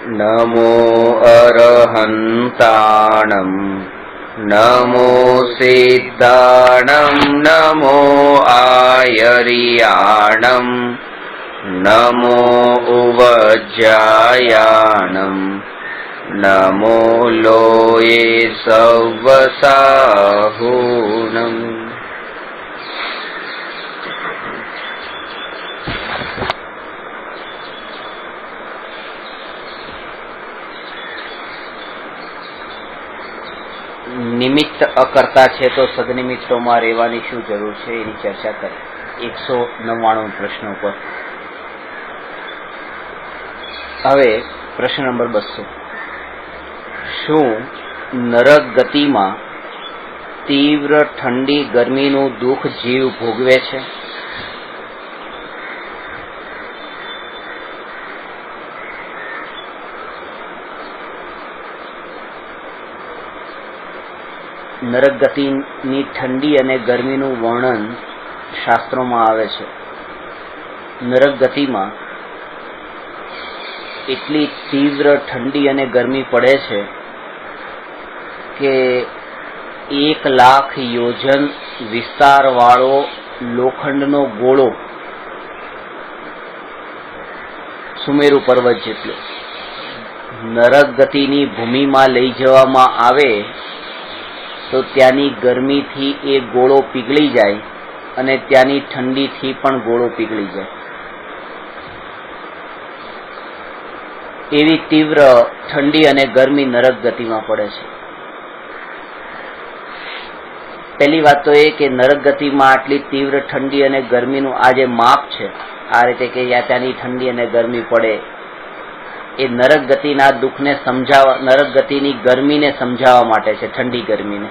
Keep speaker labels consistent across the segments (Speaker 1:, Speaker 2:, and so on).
Speaker 1: नमो अरहन्ताणं नमो सिद्धाणं नमो आयर्याणं नमो उवज्जायाणं नमो लोये सव्वसाहूणम्। નિમિત્ત અકર્તા છે તો સદનિમિત્તોમાં રહેવાની શું જરૂર છે એની ચર્ચા કરી 199 પ્રશ્ન ઉપર। હવે પ્રશ્ન નંબર 200, શું નરક ગતિમાં તીવ્ર ઠંડી ગરમીનું દુઃખ જીવ ભોગવે છે? નરક ગતિની ઠંડી અને ગરમીનું વર્ણન શાસ્ત્રોમાં આવે છે। નરક ગતિમાં એટલી તીવ્ર ઠંડી અને ગરમી પડે છે કે 1,00,000 યોજન વિસ્તારવાળો લોખંડનો ગોળો, સુમેરુ પર્વત જેટલો, નરક ગતિની ભૂમિમાં લઈ જવામાં આવે તો ત્યાંની ગરમીથી એ ગોળો પીગળી જાય અને ત્યાંની ઠંડીથી પણ ગોળો પીગળી જાય, એવી તીવ્ર ઠંડી અને ગરમી નરક ગતિમાં પડે છે। પહેલી વાત તો એ કે નરક ગતિમાં આટલી તીવ્ર ઠંડી અને ગરમીનું આ જે માપ છે, આ રીતે કે ત્યાંની ઠંડી અને ગરમી પડે, એ નરક ગતિના દુઃખને સમજાવવા, નરક ગતિની ગરમીને સમજાવવા માટે છે, ઠંડી ગરમીને।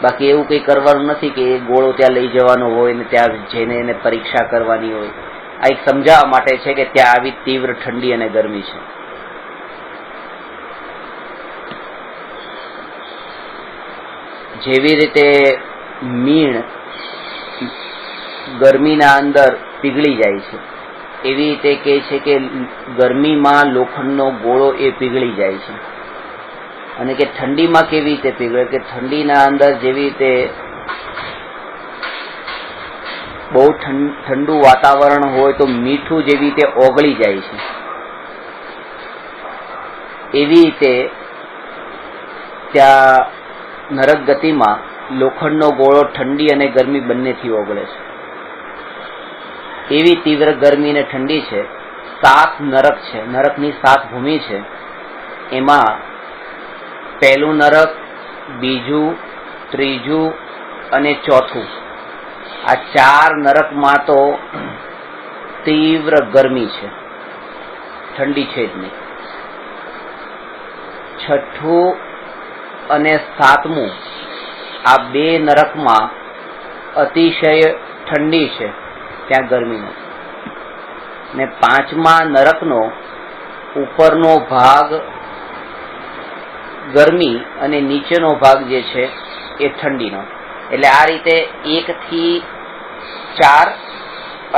Speaker 1: બાકી એવું કંઈ કરવાનું નથી કે એ ગોળો ત્યાં લઈ જવાનો હોય ને ત્યાં જઈને એને પરીક્ષા કરવાની હોય। આ એક સમજાવવા માટે છે કે ત્યાં આવી તીવ્ર ઠંડી અને ગરમી છે। જેવી રીતે મીણ ગરમીના અંદર પીગળી જાય છે, એવી રીતે કહે છે કે ગરમીમાં લોખંડનો ગોળો એ પીગળી જાય છે। અને કે ઠંડીમાં કેવી રીતે પીગળે, કે ઠંડીના અંદર જેવી રીતે બહુ ઠંડુ વાતાવરણ હોય તો મીઠું જેવી રીતે ઓગળી જાય છે, એવી રીતે ત્યાં નરક ગતિમાં લોખંડનો ગોળો ઠંડી અને ગરમી બંનેથી ઓગળે છે। એવી તીવ્ર ગરમી અને ઠંડી છે। 7 નરક છે, નરકની 7 ભૂમિ છે। એમાં પહેલું નરક, બીજું, ત્રીજું અને ચોથું, આ 4 નરકમાં તો તીવ્ર ગરમી છે, ઠંડી છે જ નહીં। છઠ્ઠું અને 7મું આ 2 નરકમાં અતિશય ઠંડી છે, ત્યાં ગરમી નથી। ને 5મા નરકનો ઉપરનો ભાગ ગરમી અને નીચેનો ભાગ જે છે એ ઠંડીનો। એટલે આ રીતે 1 થી 4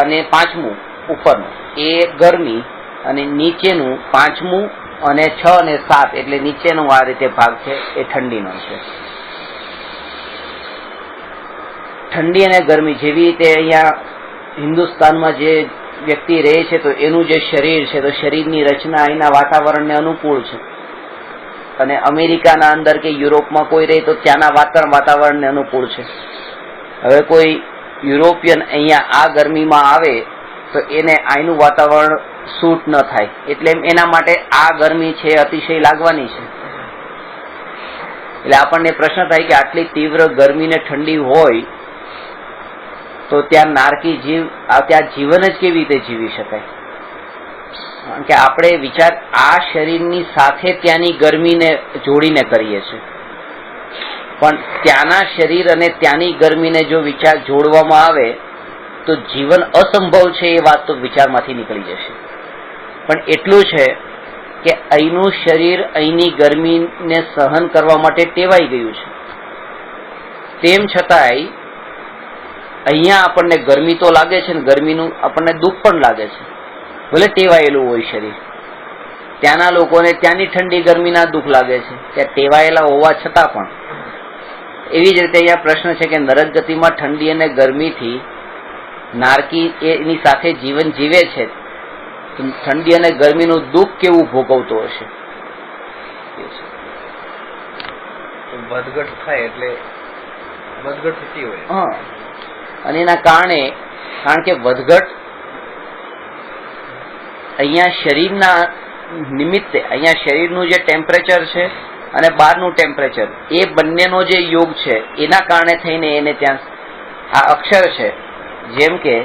Speaker 1: અને 5મું ઉપરનું એ ગરમી અને નીચેનું 5મું અને 6 અને 7 એટલે નીચેનો આ રીતે ભાગ છે એ ઠંડીનો છે। ઠંડી અને ગરમી જેવી રીતે અહીંયા હિન્દુસ્તાનમાં જે વ્યક્તિ રહે છે તો એનું જે શરીર છે તો શરીરની રચના અહીંના વાતાવરણને અનુકૂળ છે, અને અમેરિકાના અંદર કે યુરોપમાં કોઈ રહે તો ત્યાંના વાતાવરણને અનુકૂળ છે। હવે કોઈ યુરોપિયન અહીંયા આ ગરમીમાં આવે તો એને અહીંનું વાતાવરણ સૂટ ન થાય, એટલે એના માટે આ ગરમી છે અતિશય લાગવાની છે। એટલે આપણને પ્રશ્ન થાય કે આટલી તીવ્ર ગરમી ને ઠંડી હોય તો ત્યાં નારકી જીવ, ત્યાં જીવન જ કેવી રીતે જીવી શકાય? કારણ કે આપણે વિચાર આ શરીરની સાથે ત્યાંની ગરમીને જોડીને કરીએ છીએ, પણ ત્યાંના શરીર અને ત્યાંની ગરમીને જો વિચાર જોડવામાં આવે તો જીવન અસંભવ છે એ વાત તો વિચારમાંથી નીકળી જશે। પણ એટલું છે કે અહીંનું શરીર અહીંની ગરમીને સહન કરવા માટે ટેવાઈ ગયું છે, તેમ છતાંય અહીંયા આપણને ગરમી તો લાગે છે ને ગરમીનું આપણને દુઃખ પણ લાગે છે, ભલે ટેવાયેલું હોય શરીર, ત્યાંના લોકોને ત્યાંની ઠંડી ગરમીના દુઃખ લાગે છે, ત્યાં ટેવાયેલા હોવા છતાં પણ. એવી જ રીતે અહીંયા પ્રશ્ન છે કે નરક ગતિમાં ઠંડી અને ગરમીથી નારકી એની સાથે જીવન જીવે છે, ઠંડી અને ગરમીનું દુઃખ કેવું ભોગવતો હશે.
Speaker 2: વધઘટ થાય એટલે વધઘટ થતી હોય.
Speaker 1: હા, અને એના કારણે, કારણ કે વધઘટ અહીંયા શરીરના નિમિત્તે, અહીંયા શરીરનું જે ટેમ્પરેચર છે અને બહારનું ટેમ્પરેચર, એ બંનેનો જે યોગ છે એના કારણે થઈને એને ત્યાં આ અક્ષર છે. જેમ કે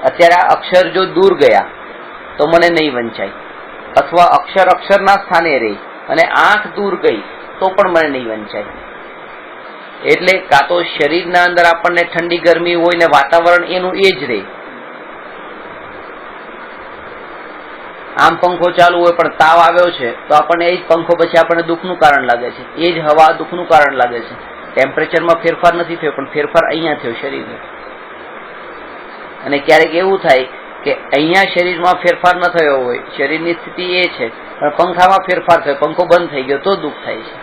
Speaker 1: અત્યારે આ અક્ષર જો દૂર ગયા તો મને નહીં વંચાય, અથવા અક્ષર અક્ષરના સ્થાને રહી અને આંખ દૂર ગઈ તો પણ મને નહીં વંચાય. એટલે કાં તો શરીરના અંદર આપણને ઠંડી ગરમી હોય ને વાતાવરણ એનું એ જ રહે. આમ પંખો ચાલુ હોય પણ તાવ આવ્યો છે તો આપણને એ જ પંખો પછી આપણને દુઃખનું કારણ લાગે છે, એ જ હવા દુઃખનું કારણ લાગે છે. ટેમ્પરેચરમાં ફેરફાર નથી થયો, પણ ફેરફાર અહીંયા થયો શરીરમાં. અને ક્યારેક એવું થાય કે અહીંયા શરીરમાં ફેરફાર ન થયો હોય, શરીરની સ્થિતિ એ છે, પણ પંખામાં ફેરફાર થયો, પંખો બંધ થઈ ગયો તો દુઃખ થાય છે.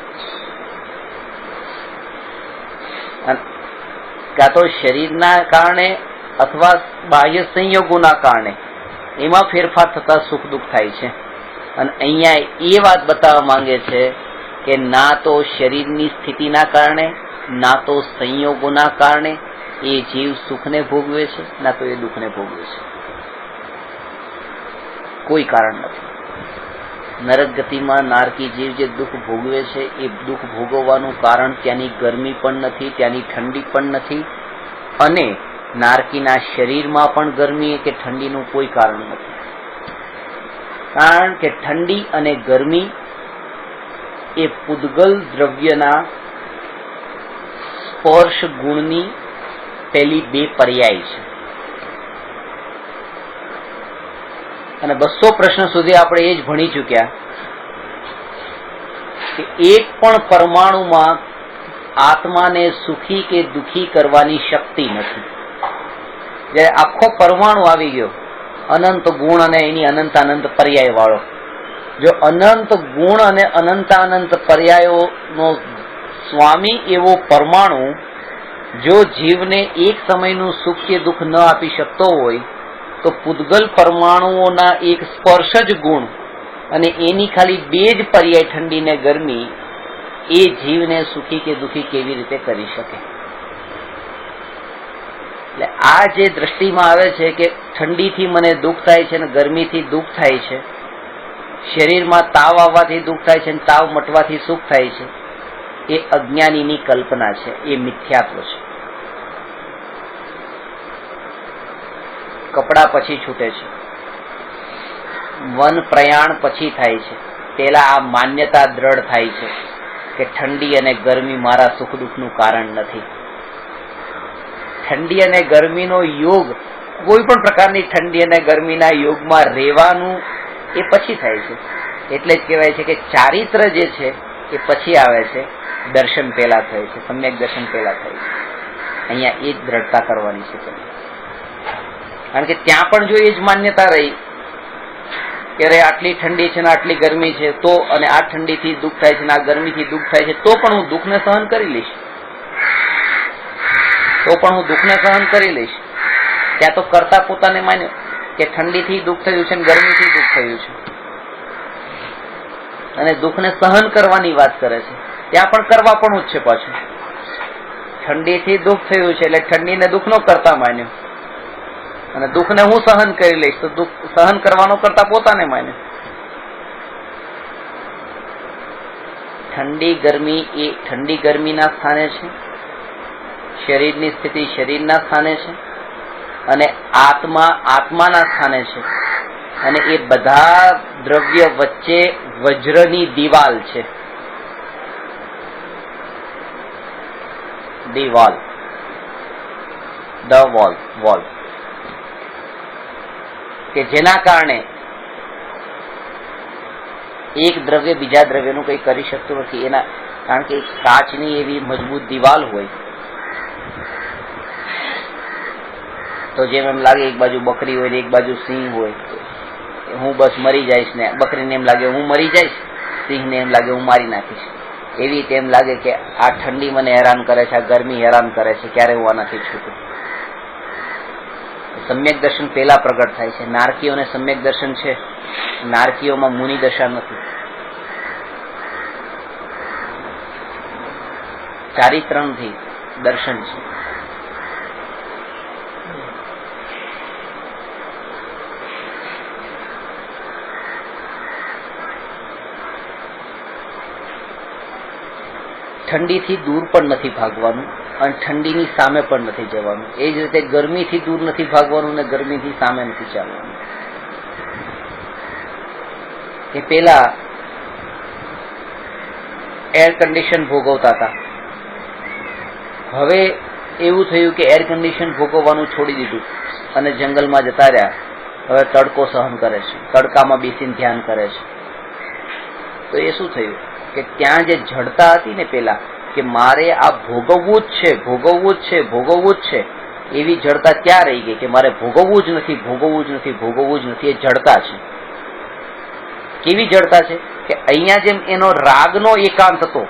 Speaker 1: કાં તો શરીરના કારણે અથવા બાહ્ય સંયોગોના કારણે એમાં ફેરફાર થતા સુખ દુઃખ થાય છે. અને અહીંયા એ વાત બતાવવા માંગે છે કે ના તો શરીરની સ્થિતિના કારણે, ના તો સંયોગોના કારણે એ જીવ સુખને ભોગવે છે, ના તો એ દુઃખને ભોગવે છે. કોઈ કારણ નથી. નરક ગતિમાં નારકી જીવ જે દુઃખ ભોગવે છે એ દુઃખ ભોગવવાનું કારણ ત્યાંની ગરમી પણ નથી, ત્યાંની ઠંડી પણ નથી, અને નારકીના શરીરમાં પણ ગરમી કે ઠંડીનું કોઈ કારણ નથી. કારણ કે ઠંડી અને ગરમી એ પૂદગલ દ્રવ્યના સ્પર્શ ગુણની પેલી બે પર્યાય છે. અને 200 પ્રશ્ન સુધી આપણે એ જ ભણી ચૂક્યા કે એક પણ પરમાણુમાં આત્માને સુખી કે દુઃખી કરવાની શક્તિ નથી. જ્યારે આખો પરમાણુ આવી ગયો અનંત ગુણ અને એની અનંત અનંત પર્યાય વાળો, જો અનંત ગુણ અને અનંત અનંત પર્યાયોનો સ્વામી એવો પરમાણુ જો જીવને એક સમયનું સુખ કે દુઃખ ન આપી શકતો હોય, તો પૂદગલ પરમાણુઓના એક સ્પર્શ જ ગુણ અને એની ખાલી બે જ પર્યાય ઠંડી ને ગરમી એ જીવને સુખી કે દુઃખી કેવી રીતે કરી શકે? એટલે આ જે દ્રષ્ટિમાં આવે છે કે ઠંડીથી મને દુઃખ થાય છે અને ગરમીથી દુઃખ થાય છે, શરીરમાં તાવ આવવાથી દુઃખ થાય છે અને તાવ મટવાથી સુખ થાય છે, એ અજ્ઞાનીની કલ્પના છે, એ મિથ્યાત્વ છે. કપડા પછી છૂટે છે, વન પ્રયાણ પછી થાય છે, પેલા આ માન્યતા દ્રઢ થાય છે કે ઠંડી અને ગરમી મારા સુખ દુઃખનું કારણ નથી. ઠંડી અને ગરમીનો યોગ, કોઈ પણ પ્રકારની ઠંડી અને ગરમીના યોગમાં રહેવાનું એ પછી થાય છે. એટલે જ કહેવાય છે કે ચારિત્ર જે છે એ પછી આવે છે, દર્શન પહેલા થાય છે, સમ્યક દર્શન પહેલા થાય છે. અહીંયા એ જ દ્રઢતા કરવાની છે તમે. કારણ કે ત્યાં પણ જો એ જ માન્યતા રહી કે અરે આટલી ઠંડી છે ને આટલી ગરમી છે, તો અને આ ઠંડીથી દુઃખ થાય છે ને આ ગરમીથી દુઃખ થાય છે, તો પણ હું દુઃખને સહન કરી લઈશ, ત્યાં તો કરતા પોતાને માન્યો કે ઠંડીથી દુઃખ થયું છે ને ગરમીથી દુઃખ થયું છે, અને દુઃખને સહન કરવાની વાત કરે છે. ત્યાં પણ કરવા પણ જ છે પાછું. ઠંડીથી દુઃખ થયું છે એટલે ઠંડીને દુઃખનો કરતા માન્યો, અને દુઃખને હું સહન કરી લઈશ, તો દુઃખ સહન કરવાનો કરતા પોતાને માન્યો. ઠંડી ગરમી એ ઠંડી ગરમીના સ્થાને છે, શરીરની સ્થિતિ શરીરના સ્થાને છે, અને આત્મા આત્માના સ્થાને છે. અને એ બધા દ્રવ્ય વચ્ચે વજ્રની દિવાલ છે. દિવાલ, ધ વોલ, કે જેના કારણે એક દ્રવ્ય બીજા દ્રવ્યનું કંઈ કરી શકતું નથી. એના કારણ કે કાચની એવી મજબૂત દિવાલ હોય તો જેમ એમ લાગે એક બાજુ બકરી હોય ને એક બાજુ સિંહ હોય, હું બસ મરી જઈશ ને બકરીને એમ લાગે હું મરી જઈશ, સિંહને એમ લાગે હું મારી નાખીશ. એવી રીતે એમ લાગે કે આ ઠંડી મને હેરાન કરે છે, આ ગરમી હેરાન કરે છે, ક્યારે હું આનાથી છૂટું. સમ્યક દર્શન પહેલા પ્રગટ થાય છે. નારકીઓને સમ્યક દર્શન છે, નારકીઓમાં મુનિ દશા નથી. ચારિત્રણથી દર્શન છે. ઠંડીથી દૂર પણ નથી ભાગવાનું અને ઠંડીની સામે પણ નથી જવાનું. એ જ રીતે ગરમીથી દૂર નથી ભાગવાનું અને ગરમીથી સામે નથી ચાલવાનું. એ પેલા એર કન્ડિશન ભોગવતા હતા, હવે એવું થયું કે એર કન્ડિશન ભોગવવાનું છોડી દીધું અને જંગલમાં જતા રહ્યા. હવે તડકો સહન કરે છે, તડકામાં બેસીને ધ્યાન કરે છે. તો એ શું થયું કે ત્યાં જે જડતા હતી ને પેલા કે મારે આ ભોગવવું જ છે, ભોગવવું જ છે, ભોગવવું જ છે, એવી જડતા ક્યાં રહી ગઈ કે મારે ભોગવવું જ નથી, ભોગવવું જ નથી, ભોગવવું જ નથી. એ જડતા છે. કેવી જડતા છે કે અહીંયા જેમ એનો રાગનો એકાંત હતો,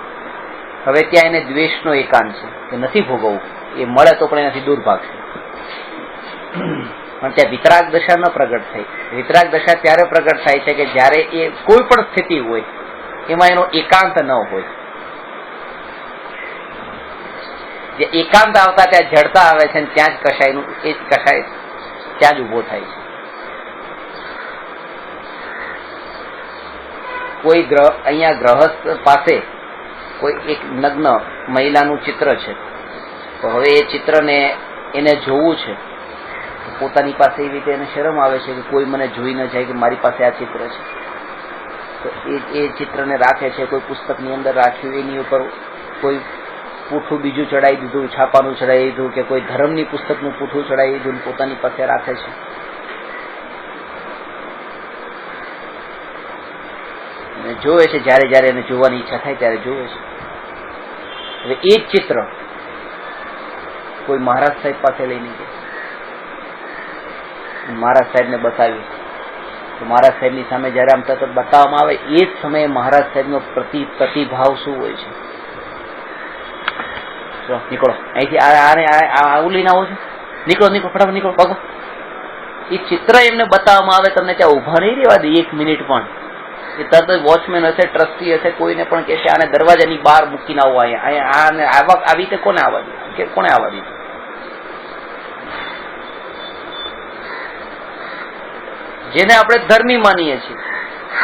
Speaker 1: હવે ત્યાં એને દ્વેષનો એકાંત છે કે નથી ભોગવવું, એ મળે તો પણ એનાથી દૂર ભાગશે. પણ ત્યાં વિતરાગ દશા ન પ્રગટ થઈ. વિતરાગ દશા ત્યારે પ્રગટ થાય છે કે જ્યારે એ કોઈ પણ સ્થિતિ હોય એમાં એનો એકાંત ન હોય. જે એકાંત આવતા ત્યાં જડતા આવે છે, ત્યાં જ કશાયનું એ જ કશાય ત્યાં જ ઉભો થાય છે. કોઈ અહીંયા ગ્રહસ્થ પાસે કોઈ એક નગ્ન મહિલાનું ચિત્ર છે, તો હવે એ ચિત્રને એને જોવું છે, પોતાની પાસે એવી રીતે એને શરમ આવે છે કે કોઈ મને જોઈ ન જાય કે મારી પાસે આ ચિત્ર છે. તો એ ચિત્રને રાખે છે, કોઈ પુસ્તકની અંદર રાખ્યું, એની ઉપર કોઈ પૂઠું બીજું ચડાવી દીધું, છાપાનું ચડાવી દીધું, કે કોઈ ધર્મની પુસ્તકનું પૂઠું ચડાવી દીધું, પોતાની પાસે રાખે છે. અને જોવે છે, જ્યારે જ્યારે એને જોવાની ઈચ્છા થાય ત્યારે જોવે છે. હવે એ જ ચિત્ર કોઈ મહારાજ સાહેબ પાસે લઈને ગયા, મહારાજ સાહેબને બતાવ્યું. તો મહારાજ સાહેબની સામે જયારે આમ તરત બતાવવામાં આવે, એ જ સમયે મહારાજ સાહેબનો પ્રતિભાવ શું હોય છે? નીકળો અહીંથી, આવું લઈને આવો છો, નીકળો નીકળો, ફટાફટ નીકળો, ભાગો. એ ચિત્ર એમને બતાવવામાં આવે, તમને ત્યાં ઉભા નહીં રહેવા દે 1 મિનિટ પણ. એ તરત જ વોચમેન હશે, ટ્રસ્ટી હશે, કોઈને પણ કહેશે આને દરવાજાની બહાર મૂકીને આવો. અહીંયા આવી રીતે કોને આવવા દીધું, કે કોને આવવા દીધું? જેને આપણે ધર્મી માનીએ છીએ,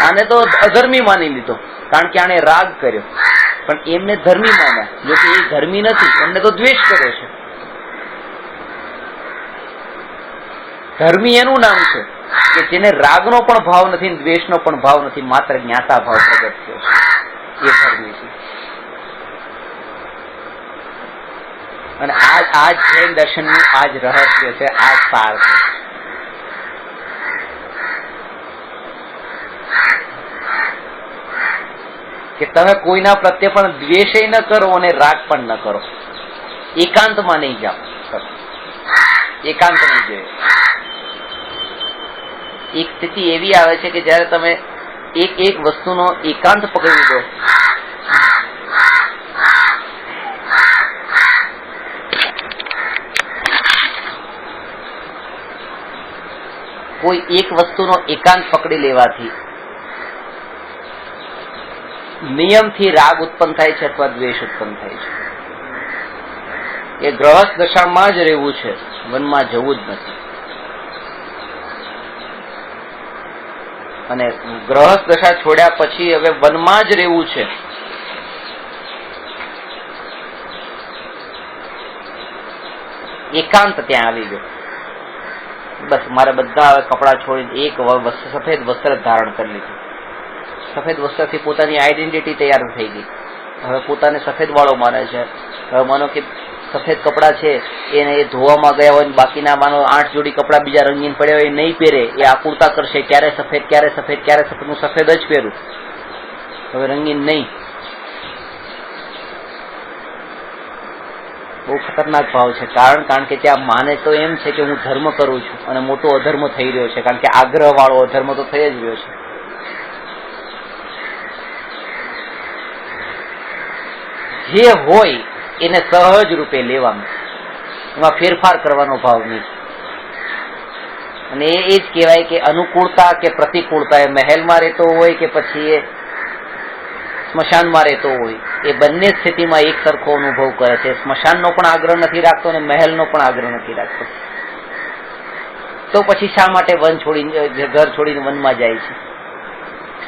Speaker 1: આને તો અધર્મી માની લીધો, કારણ કે આને રાગ કર્યો. પણ એમને ધર્મી માન્યા, જો કે એ ધર્મી નથી, એમને તો દ્વેષ કર્યો છે. ધર્મી એનું નામ છે કે જેને રાગનો પણ ભાવ નથી, દ્વેષનો પણ ભાવ નથી, માત્ર જ્ઞાતા ભાવ પ્રગટ થયો છે, એ ધર્મી છે. અને આ જ જૈન દર્શનનું આ જ રહસ્ય છે, આ જ સાર છે. કે તમે કોઈના પ્રત્યે પણ દ્વેષ ન કરો અને રાગ પણ ન કરો. એકાંતમાં નહીં જાઓ, એકાંત નહીં જોઈએ. એક સ્થિતિ એવી આવે છે કે જયારે તમે એક વસ્તુનો એકાંત પકડી દો, કોઈ એક વસ્તુનો એકાંત પકડી લેવાથી નિયમથી રાગ ઉત્પન્ન થાય છે અથવા દ્વેષ ઉત્પન્ન થાય છે. એ ગ્રહસ્થ દશામાં જ રહેવું છે, વનમાં જવું જ નથી. અને ગ્રહસ્થ દશા છોડ્યા પછી હવે વનમાં જ રહેવું છે. એકાંત ત્યાં આવી ગયો. બસ મારે બધા હવે કપડા છોડીને એક સફેદ વસ્ત્ર ધારણ કરી લીધું. સફેદ વસ્ત્રથી પોતાની આઈડેન્ટિટી તૈયાર થઈ ગઈ. હવે પોતાને સફેદ વાળો માને છે. હવે માનો કે સફેદ કપડા છે, એને એ ધોવામાં ગયા હોય, બાકીના માનો 8 જોડી કપડા બીજા રંગીન પડ્યા હોય, એ નહીં પહેરે, એ આકુરતા કરશે ક્યારે સફેદ, ક્યારે સફેદ, ક્યારે સફેદ, હું સફેદ જ પહેરું, હવે રંગીન નહીં. બહુ ખતરનાક ભાવ છે. કારણ કે ત્યાં માને તો એમ છે કે હું ધર્મ કરું છું અને મોટો અધર્મ થઈ રહ્યો છે, કારણ કે આગ્રહ વાળો અધર્મ તો થઈ જ રહ્યો છે. જે હોય એને સહજ રૂપે લેવાનું, એમાં ફેરફાર કરવાનો ભાવ નહીં. અને એ જ કહેવાય કે અનુકૂળતા કે પ્રતિકૂળતા, એ મહેલમાં રહેતો હોય કે પછી એ સ્મશાનમાં રહેતો હોય, એ બંને સ્થિતિમાં એક સરખો અનુભવ કરે છે. સ્મશાનનો પણ આગ્રહ નથી રાખતો અને મહેલનો પણ આગ્રહ નથી રાખતો. તો પછી શા માટે વન છોડીને, ઘર છોડીને વનમાં જાય છે?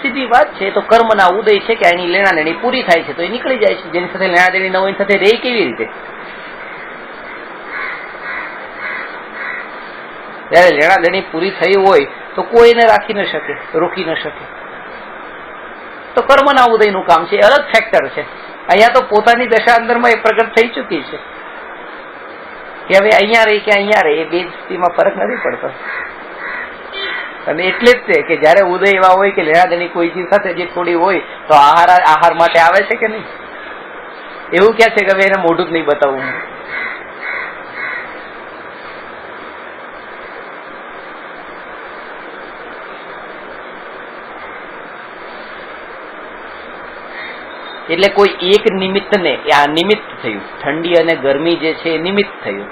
Speaker 1: સીધી વાત છે. તો કર્મના ઉદય છે કે એની લેણાદેણી પૂરી થાય છે તો એ નીકળી જાય છે. જેની સાથે લેણાદેણી ન હોય એની સાથે રહે કેવી રીતે? જયારે લેણાદેણી પૂરી થઈ હોય તો કોઈ એને રાખી ન શકે, રોકી ન શકે. તો કર્મના ઉદયનું કામ છે, અલગ ફેક્ટર છે. અહીંયા તો પોતાની દશા અંદરમાં એ પ્રગટ થઈ ચૂકી છે કે હવે અહીંયા રહી કે અહીંયા રહી, એ બે સ્થિતિમાં ફરક નથી પડતો. અને એટલે જ છે કે જયારે ઉદય એવા હોય કે લેણાદેણી કોઈ ચીજ સાથે જે થોડી હોય તો આહાર માટે આવે છે કે નહીં? એવું ક્યાં છે કે હવે એને મોઢું જ નહીં બતાવવું? એટલે કોઈ એક નિમિત્તને, આ નિમિત્ત થયું, ઠંડી અને ગરમી જે છે એ નિમિત્ત થયું,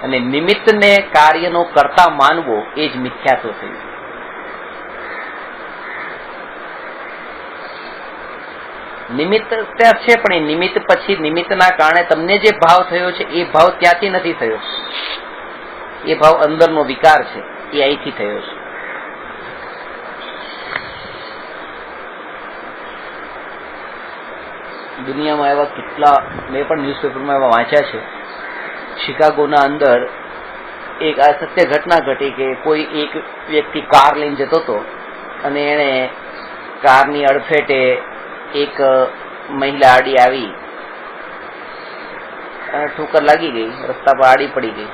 Speaker 1: અને નિમિત્તને કાર્યનો કર્તા માનવો એ જ મિથ્યાત્વ થયું. નિમિત્ત ત્યાં છે, પણ એ નિમિત્ત પછી નિમિત્તના કારણે તમને જે ભાવ થયો છે એ ભાવ ત્યાંથી નથી થયો. એ ભાવ અંદરનો વિકાર છે, એ અહીંથી થયો છે. દુનિયામાં એવા કેટલા, મેં પણ ન્યૂઝપેપરમાં એવા વાંચ્યા છે. શિકાગોના અંદર એક આ સત્ય ઘટના ઘટી કે કોઈ એક વ્યક્તિ કાર લઈને જતો હતો અને એણે કારની અડફેટે એક મહિલા આડી આવી અને ઠોકર લાગી ગઈ, રસ્તા પર આડી પડી ગઈ.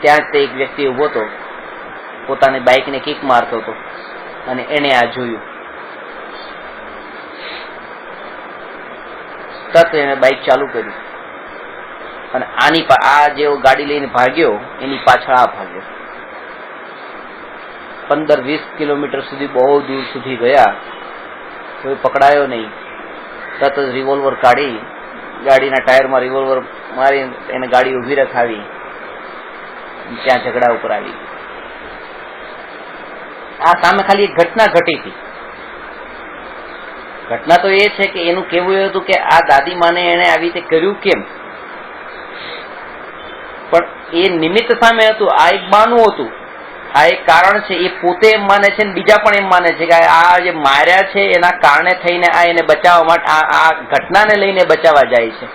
Speaker 1: ત્યાં જ તે એક વ્યક્તિ ઉભો હતો, પોતાની બાઇકને કિક મારતો હતો અને એને આ જોયું. તરત એને બાઇક ચાલુ કરી અને આ જેવો ગાડી લઈને ભાગ્યો એની પાછળ આ ભાગ્યો. 15-20 કિલોમીટર સુધી, બહુ દૂર સુધી ગયા, કોઈ પકડાયો નહીં. તરત જ રિવોલ્વર કાઢી ગાડીના ટાયરમાં રિવોલ્વર મારી એને ગાડી ઉભી રખાવી, ત્યાં ઝઘડા ઉપર આવી. આ સામે ખાલી એક ઘટના ઘટી હતી. ઘટના તો એ છે કે એનું કહેવું એવું હતું કે આ દાદીમાને એને આવી રીતે કર્યું કેમ, પણ એ નિમિત્ત સામે હતું. આ એક બાનું હતું, આ એક કારણ છે. એ પોતે એમ માને છે ને બીજા પણ એમ માને છે કે આ જે માર્યા છે એના કારણે થઈને આ એને બચાવવા માટે આ ઘટનાને લઈને બચાવવા જાય છે.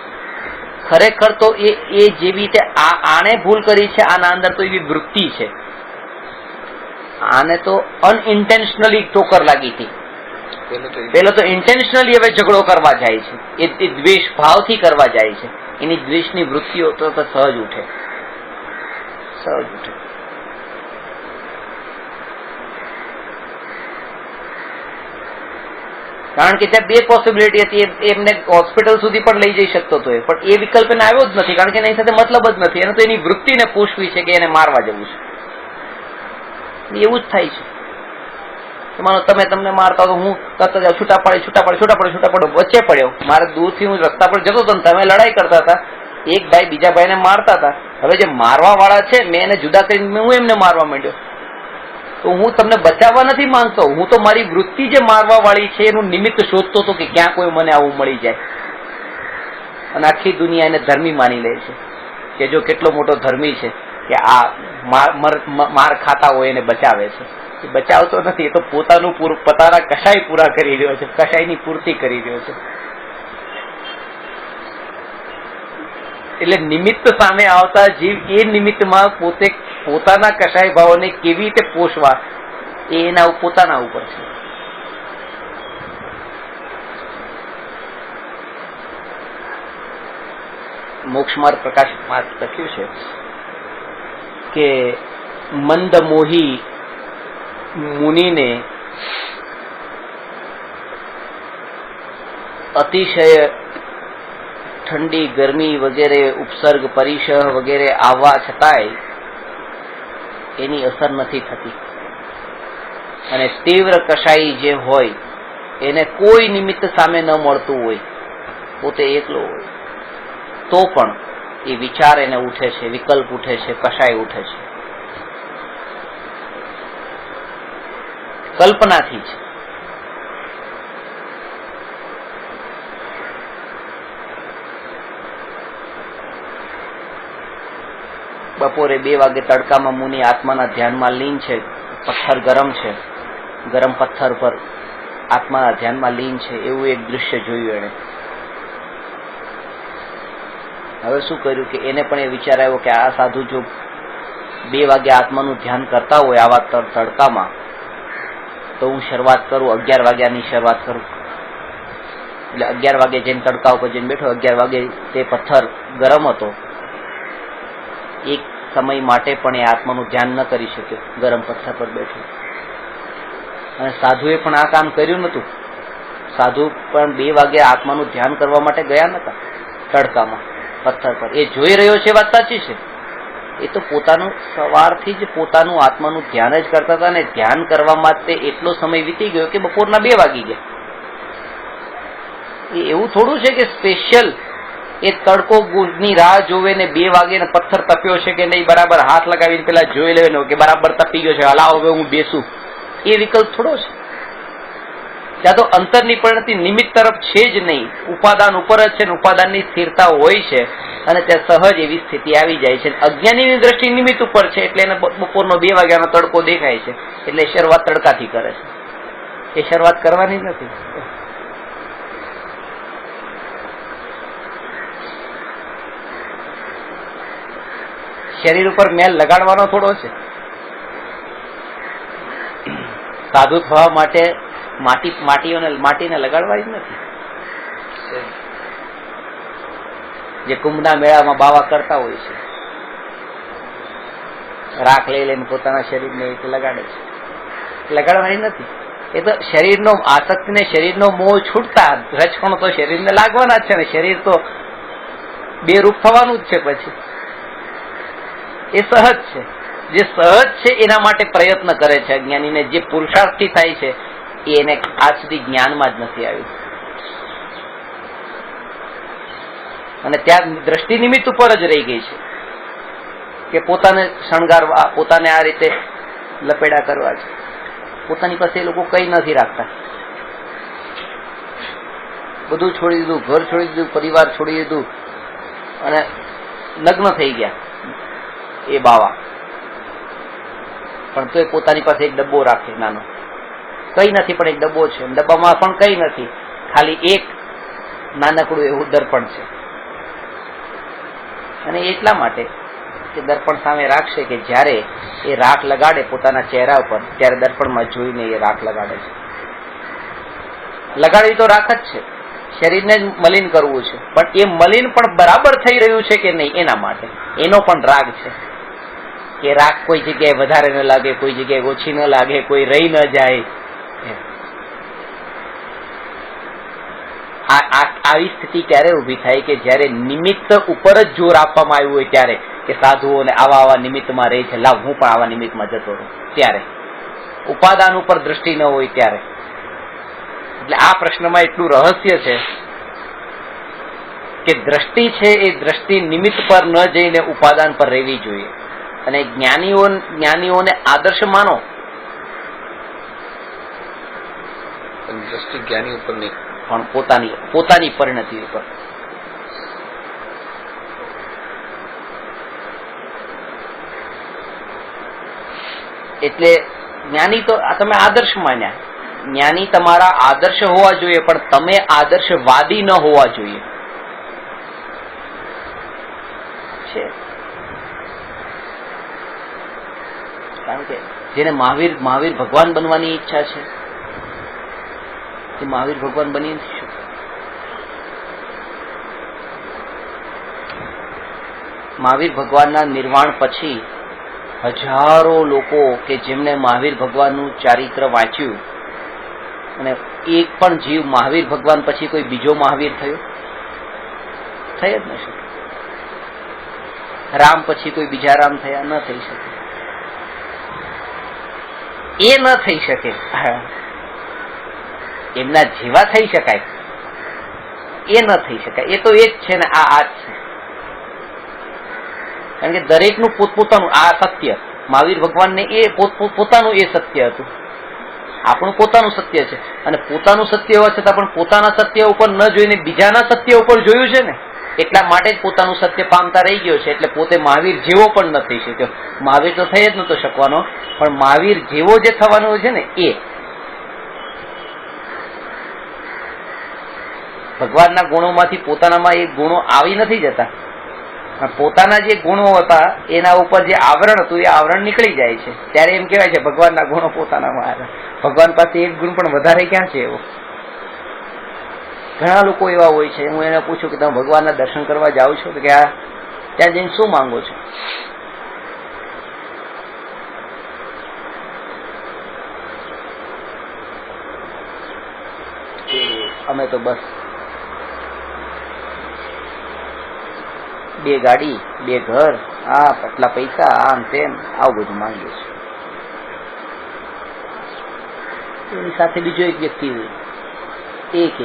Speaker 1: ખરેખર તો એ જેવી રીતે આને ભૂલ કરી છે, આના અંદર તો એવી વૃત્તિ છે. આને તો અનઇન્ટેન્શનલી ઠોકર લાગી હતી. પેલો તો ઇન્ટેન્શનલી હવે ઝઘડો કરવા જાય છે, એ દ્વેષ ભાવથી કરવા જાય છે. એની દ્વેષની વૃત્તિઓ તો સહજ ઉઠે, સહજ ઉઠે. કારણ કે ત્યાં બે પોસિબિલિટી હતી. એમને હોસ્પિટલ સુધી પણ લઈ જઈ શકતો હતો, પણ એ વિકલ્પ એને આવ્યો જ નથી, કારણ કે એની સાથે મતલબ જ નથી. એને તો એની વૃત્તિને પોષવી છે કે એને મારવા જવું છે. એવું જ થાય છે. માનો તમને મારતા તો હું તરત જ છૂટા પડો વચ્ચે પડ્યો. મારે દૂરથી હું રસ્તા પર જતો હતો ને તમે લડાઈ કરતા હતા, એક ભાઈ બીજા ભાઈને મારતા હતા. હવે જે મારવા વાળા છે મેં એને જુદા કરીને હું એમને મારવા માંડ્યો, તો હું તમને બચાવવા નથી માંગતો. હું તો મારી વૃત્તિ જે મારવા વાળી છે એનું નિમિત્ત શોધતો હતો કે ક્યાં કોઈ મને આવું મળી જાય. અને આખી દુનિયા એને ધર્મી માની લે છે કે જો કેટલો મોટો ધર્મી છે કે આ માર ખાતા હોય એને બચાવે છે. એ બચાવતો નથી, એ તો પોતાના કશાય પૂરા કરી રહ્યો છે, કશાયની પૂર્તિ કરી રહ્યો છે. એટલે નિમિત્ત સામે આવતા જીવ એ નિમિત્તમાં પોતાના કશાય ભાવોને કેવી રીતે પોષવા એ એના પોતાના ઉપર છે. મોક્ષ માર્ગ પ્રકાશ માર્ગ લખ્યું છે કે મંદ મોહી મુનિને અતિશય ઠંડી, ગરમી વગેરે ઉપસર્ગ, પરિસહ વગેરે આવવા છતાંય એની અસર નથી થતી. અને તીવ્ર કશાઈ જે હોય એને કોઈ નિમિત્ત સામે ન મળતું હોય, પોતે એકલો હોય, તો પણ એ વિચાર એને ઉઠે છે, વિકલ્પ ઉઠે છે, કશાય ઉઠે છે. કલ્પનાથી છે. બપોરે 2 વાગે તડકામાં મુનિ આત્માના ધ્યાનમાં લીન છે. પથ્થર ગરમ છે, ગરમ પથ્થર પર આત્માના ધ્યાનમાં લીન છે, એવું એક દૃશ્ય જોયું એને. હવે શું કર્યું કે એને પણ એ વિચાર આવ્યો કે આ સાધુ જો 2 વાગે આત્માનું ધ્યાન કરતા હોય આવા તડકામાં, તો હું શરૂઆત કરું, 11 વાગ્યાની શરૂઆત કરું. એટલે 11 વાગે જઈને તડકા ઉપર જઈને બેઠો. 11 વાગે તે પથ્થર ગરમ હતો. એક સમય માટે પણ એ આત્માનું ધ્યાન ન કરી શક્યો, ગરમ પથ્થર પર બેઠો. અને સાધુએ પણ આ કામ કર્યું નતું. સાધુ પણ 2 વાગે આત્માનું ધ્યાન કરવા માટે ગયા નતા તડકામાં, પથ્થર પર. એ જોઈ રહ્યો છે, વાત સાચી છે. એ તો પોતાનું સવારથી જ પોતાનું આત્માનું ધ્યાન જ કરતા હતા, ને ધ્યાન કરવામાં તે એટલો સમય વીતી ગયો કે બપોરના 2 વાગી ગયા. એ એવું થોડું છે કે સ્પેશિયલ એ તડકો ની રાહ જોવે ને 2 વાગે ને પથ્થર તપ્યો છે કે નહીં, બરાબર હાથ લગાવીને પેલા જોઈ લેવાનો કે બરાબર તપી ગયો છે, હલાવ હવે હું બેસું. એ વિકલ્પ થોડો છે. ત્યાં તો અંતરની પરિણતિ નિમિત્ત તરફ છે જ નહીં, ઉપાદાન ઉપર જ છે ને ઉપાદાનની સ્થિરતા હોય છે, અને ત્યાં સહજ એવી સ્થિતિ આવી જાય છે. અજ્ઞાનીની દ્રષ્ટિ નિમિત્ત ઉપર છે, એટલે એને બપોરનો 2 વાગ્યાનો તડકો દેખાય છે, એટલે શરૂઆત તડકાથી કરે છે. એ શરૂઆત કરવાની જ નથી. શરીર ઉપર મેલ લગાડવાનો થોડો છે. સાધુ થવા માટે માટીને લગાડવા જ નથી. જે કુંભના મેળામાં બાવા કરતા હોય છે, રાખ લઈ લઈને પોતાના શરીરને લગાડે છે. લગાડવાની નથી. એ તો શરીરનો આસક્તિ ને શરીરનો મોહ છૂટતા રચકણો તો શરીરને લાગવાના જ છે ને. શરીર તો 2 રૂપ થવાનું જ છે. પછી એ સહજ છે. જે સહજ છે એના માટે પ્રયત્ન કરે છે અજ્ઞાનીને. જે પુરુષાર્થથી થાય છે એને આજ સુધી જ્ઞાનમાં જ નથી આવ્યું. અને ત્યાં દ્રષ્ટિ નિમિત્ત ઉપર જ રહી ગઈ છે કે પોતાને શણગારવા, પોતાને આ રીતે લપેડા કરવા છે. પોતાની પાસે એ લોકો કઈ નથી રાખતા. બધું છોડી દીધું, ઘર છોડી દીધું, પરિવાર છોડી દીધું, અને લગ્ન થઈ ગયા એ બાવા. પણ તો એ પોતાની પાસે એક ડબ્બો રાખે નાનો. કઈ નથી પણ એક ડબ્બો છે. ડબ્બામાં પણ કઈ નથી, ખાલી એક નાનકડું એવું દર્પણ છે. અને એટલા માટે કે દર્પણ સામે રાખશે કે જ્યારે એ રાખ લગાડે પોતાના ચહેરા ઉપર, ત્યારે દર્પણમાં જોઈને એ રાખ લગાડે છે. લગાડવી તો રાખ જ છે, શરીરને જ મલિન કરવું છે. પણ એ મલિન પણ બરાબર થઈ રહ્યું છે કે નહીં એના માટે એનો પણ રાગ છે. કે રાખ કોઈ જગ્યાએ વધારે ન લાગે, કોઈ જગ્યાએ ઓછી ન લાગે, કોઈ રહી ન જાય. આવી સ્થિતિ ક્યારે ઉભી થાય કે જ્યારે નિમિત્ત ઉપર જ જોર આપવામાં આવ્યું હોય ત્યારે, કે સાધુઓને આવા નિમિત્તમાં રહે છે, લાવ હું પણ આવા નિમિત્તમાં જતો રહું, ત્યારે ઉપાદાન ઉપર દ્રષ્ટિ ન હોય ત્યારે. એટલે આ પ્રશ્નમાં એટલું રહસ્ય છે કે દ્રષ્ટિ છે એ દ્રષ્ટિ નિમિત્ત પર ન જઈને ઉપાદાન પર રહેવી જોઈએ. અને જ્ઞાનીઓને આદર્શ માનો.
Speaker 2: દ્રષ્ટિ જ્ઞાની ઉપર નહીં,
Speaker 1: પણ પોતાની પરિણતિ ઉપર. એટલે જ્ઞાની તો તમે આદર્શ માન્યા. જ્ઞાની તમારા આદર્શ હોવા જોઈએ, પણ તમે આદર્શવાદી ન હોવા જોઈએ. છે કારણ કે જેને મહાવીર ભગવાન બનવાની ઈચ્છા છે, તે મહાવીર ભગવાન બની નથી શકતા. મહાવીર ભગવાનના નિર્વાણ પછી હજારો લોકો કે જેમને મહાવીર ભગવાનનું ચારિત્ર વાંચ્યું અને એક પણ જીવ મહાવીર ભગવાન પછી કોઈ બીજો મહાવીર થયો? થઈ જ ન શકે. રામ પછી કોઈ બીજા રામ થયા? ન થઈ શકે. એ ન થઈ શકે. એમના જેવા થઈ શકાય એ ન થઈ શકાય. એ તો એ જ છે ને, આ જ છે. કારણ કે દરેકનું પોતપોતાનું આ સત્ય, મહાવીર ભગવાનને એ પોતાનું એ સત્ય હતું, આપણું પોતાનું સત્ય છે. અને પોતાનું સત્ય હોવા છતાં પણ પોતાના સત્ય ઉપર ન જોઈને બીજાના સત્ય ઉપર જોયું છે ને, એટલા માટે જ પોતાનું સત્ય પામતા રહી ગયો છે. એટલે પોતે મહાવીર જેવો પણ ન થઈ શક્યો. મહાવીર તો થઈ જ નતો શકવાનો, પણ મહાવીર જેવો જે થવાનો છે ને, એ ભગવાનના ગુણોમાંથી પોતાનામાં એ ગુણો આવી નથી જતા. પોતાના જે ગુણો હતા એના ઉપર જે આવરણ હતું એ આવરણ નીકળી જાય છે. ત્યારે એમ કહેવાય છે ભગવાનના ગુણો પોતાનામાં આવ્યા. ભગવાન પાસે એક ગુણ પણ વધારે ક્યાં છે એવો? ઘણા લોકો એવા હોય છે, હું એને પૂછું કે તમે ભગવાનના દર્શન કરવા જાઓ છો? તો કે ત્યાં જઈને શું માંગો છો? અમે તો બસ 2 ગાડી, 2 ઘર, આટલા પૈસા, આમ તેમ, આવું બધું માંગીએ છીએ. એની સાથે બીજો એક વ્યક્તિ હોય, એક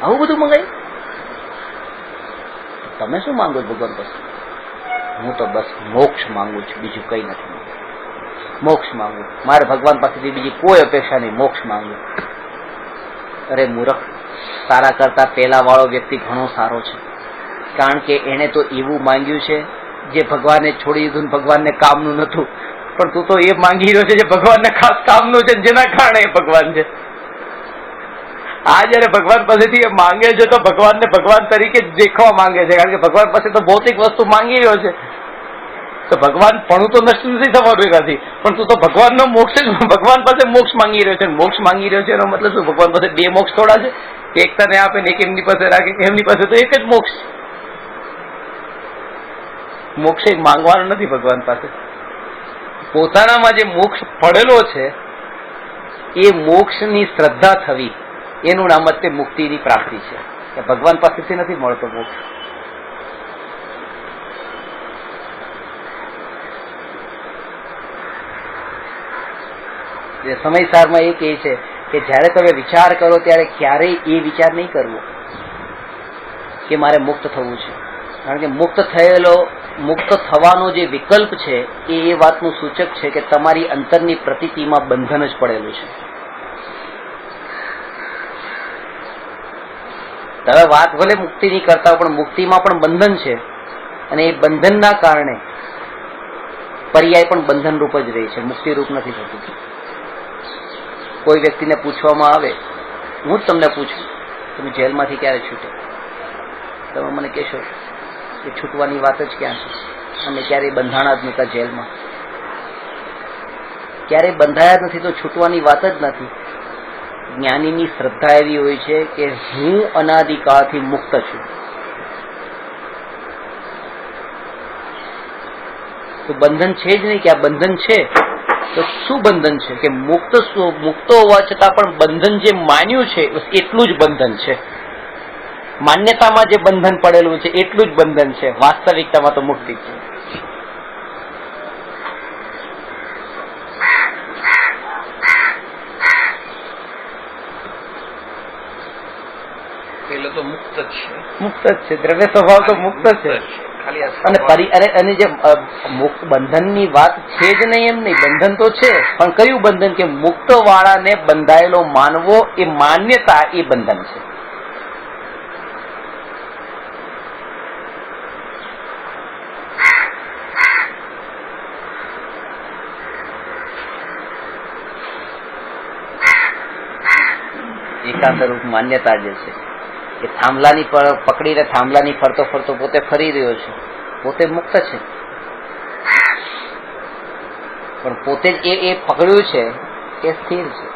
Speaker 1: આવું બધું મંગાય. તમે શું માંગો છો ભગવાન પાસે? હું તો બસ મોક્ષ માંગુ છું, બીજું કઈ નથી માંગુ. મોક્ષ માંગુ, મારે ભગવાન પાસેથી બીજી કોઈ અપેક્ષા નહીં, મોક્ષ માંગુ. અરે મૂર્ખ, તારા કરતા પહેલા વાળો વ્યક્તિ ઘણો સારો છે. કારણ કે એને તો એવું માંગ્યું છે જે ભગવાને છોડી દીધું, ભગવાનને કામનું નતું. પણ તું તો એ માંગી રહ્યો છે જે ભગવાનને ખાસ કામનું છે, જેના કારણે એ ભગવાન છે. આ જયારે ભગવાન પાસેથી એ માંગે છે તો ભગવાનને ભગવાન તરીકે દેખવા માંગે છે. કારણ કે ભગવાન પાસે તો ભૌતિક વસ્તુ માંગી રહ્યો છે, તો ભગવાન પણ તો નષ્ટ નથી થવાનું એનાથી. પણ તું તો ભગવાનનો મોક્ષ, ભગવાન પાસે મોક્ષ માંગી રહ્યો છે. મોક્ષ માંગી રહ્યો છે એનો મતલબ શું? ભગવાન પાસે 2 મોક્ષ થોડા છે? એક તને આપે ને એક એમની પાસે રાખે. એમની પાસે તો એક જ મોક્ષ છે. મોક્ષ એક માંગવાનો નથી ભગવાન પાસે. પોતાનામાં જે મોક્ષ પડેલો છે એ મોક્ષની શ્રદ્ધા થવી, એનું નામ જ તે મુક્તિની પ્રાપ્તિ છે. ભગવાન પાસેથી નથી મળતો મોક્ષ. સમયસારમાં એ કહે છે કે જ્યારે તમે વિચાર કરો ત્યારે ક્યારેય એ વિચાર નહીં કરવો કે મારે મુક્ત થવું છે. કારણ કે મુક્ત થવાનો જે વિકલ્પ છે એ વાતનું સૂચક છે કે તમારી અંતરની પ્રતીતિમાં બંધન જ પડેલું છે. તમે વાત ભલે મુક્તિની કરતા પણ મુક્તિમાં પણ બંધન છે, અને એ બંધનના કારણે પર્યાય પણ બંધન રૂપ જ રહે છે, મુક્તિ રૂપ નથી થતું. કોઈ વ્યક્તિને પૂછવામાં આવે, હું જ તમને પૂછું, તમે જેલમાંથી ક્યારે છૂટે? તમે મને કહેશો કે છૂટવાની વાત જ ક્યાં છે, અમે ક્યારેય બંધાણા જ નહોતા જેલમાં, ક્યારેય બંધાયા જ નથી, તો છૂટવાની વાત જ નથી. જ્ઞાનીની શ્રદ્ધા એવી હોય છે કે હું અનાદિકાળથી મુક્ત છું. તો બંધન છે જ નહીં કે આ બંધન છે, તો શું બંધન છે? કે મુક્ત હોવા છતાં પણ બંધન જે માન્યું છે બસ એટલું જ બંધન છે. માન્યતામાં જે બંધન પડેલું છે એટલું જ બંધન છે. વાસ્તવિકતામાં તો મુક્તિ છે.
Speaker 2: પેલો તો મુક્ત જ છે,
Speaker 1: મુક્ત જ છે. દ્રવ્ય સ્વભાવ તો મુક્ત છે. અને જે બંધનની વાત છે જ નહીં એમ નહીં, બંધન તો છે, પણ કયું બંધન? કે મુક્ત વાળાને બંધાયેલો માનવો, એ માન્યતા એ બંધન છે. એકાંત રૂપ માન્યતા જે છે એ થાંભલાની પકડીને થાંભલાની ફરતો ફરતો પોતે ફરી રહ્યો છે, પોતે મુક્ત છે. પણ પોતે જ એ પકડ્યું છે એ સ્થિર છે,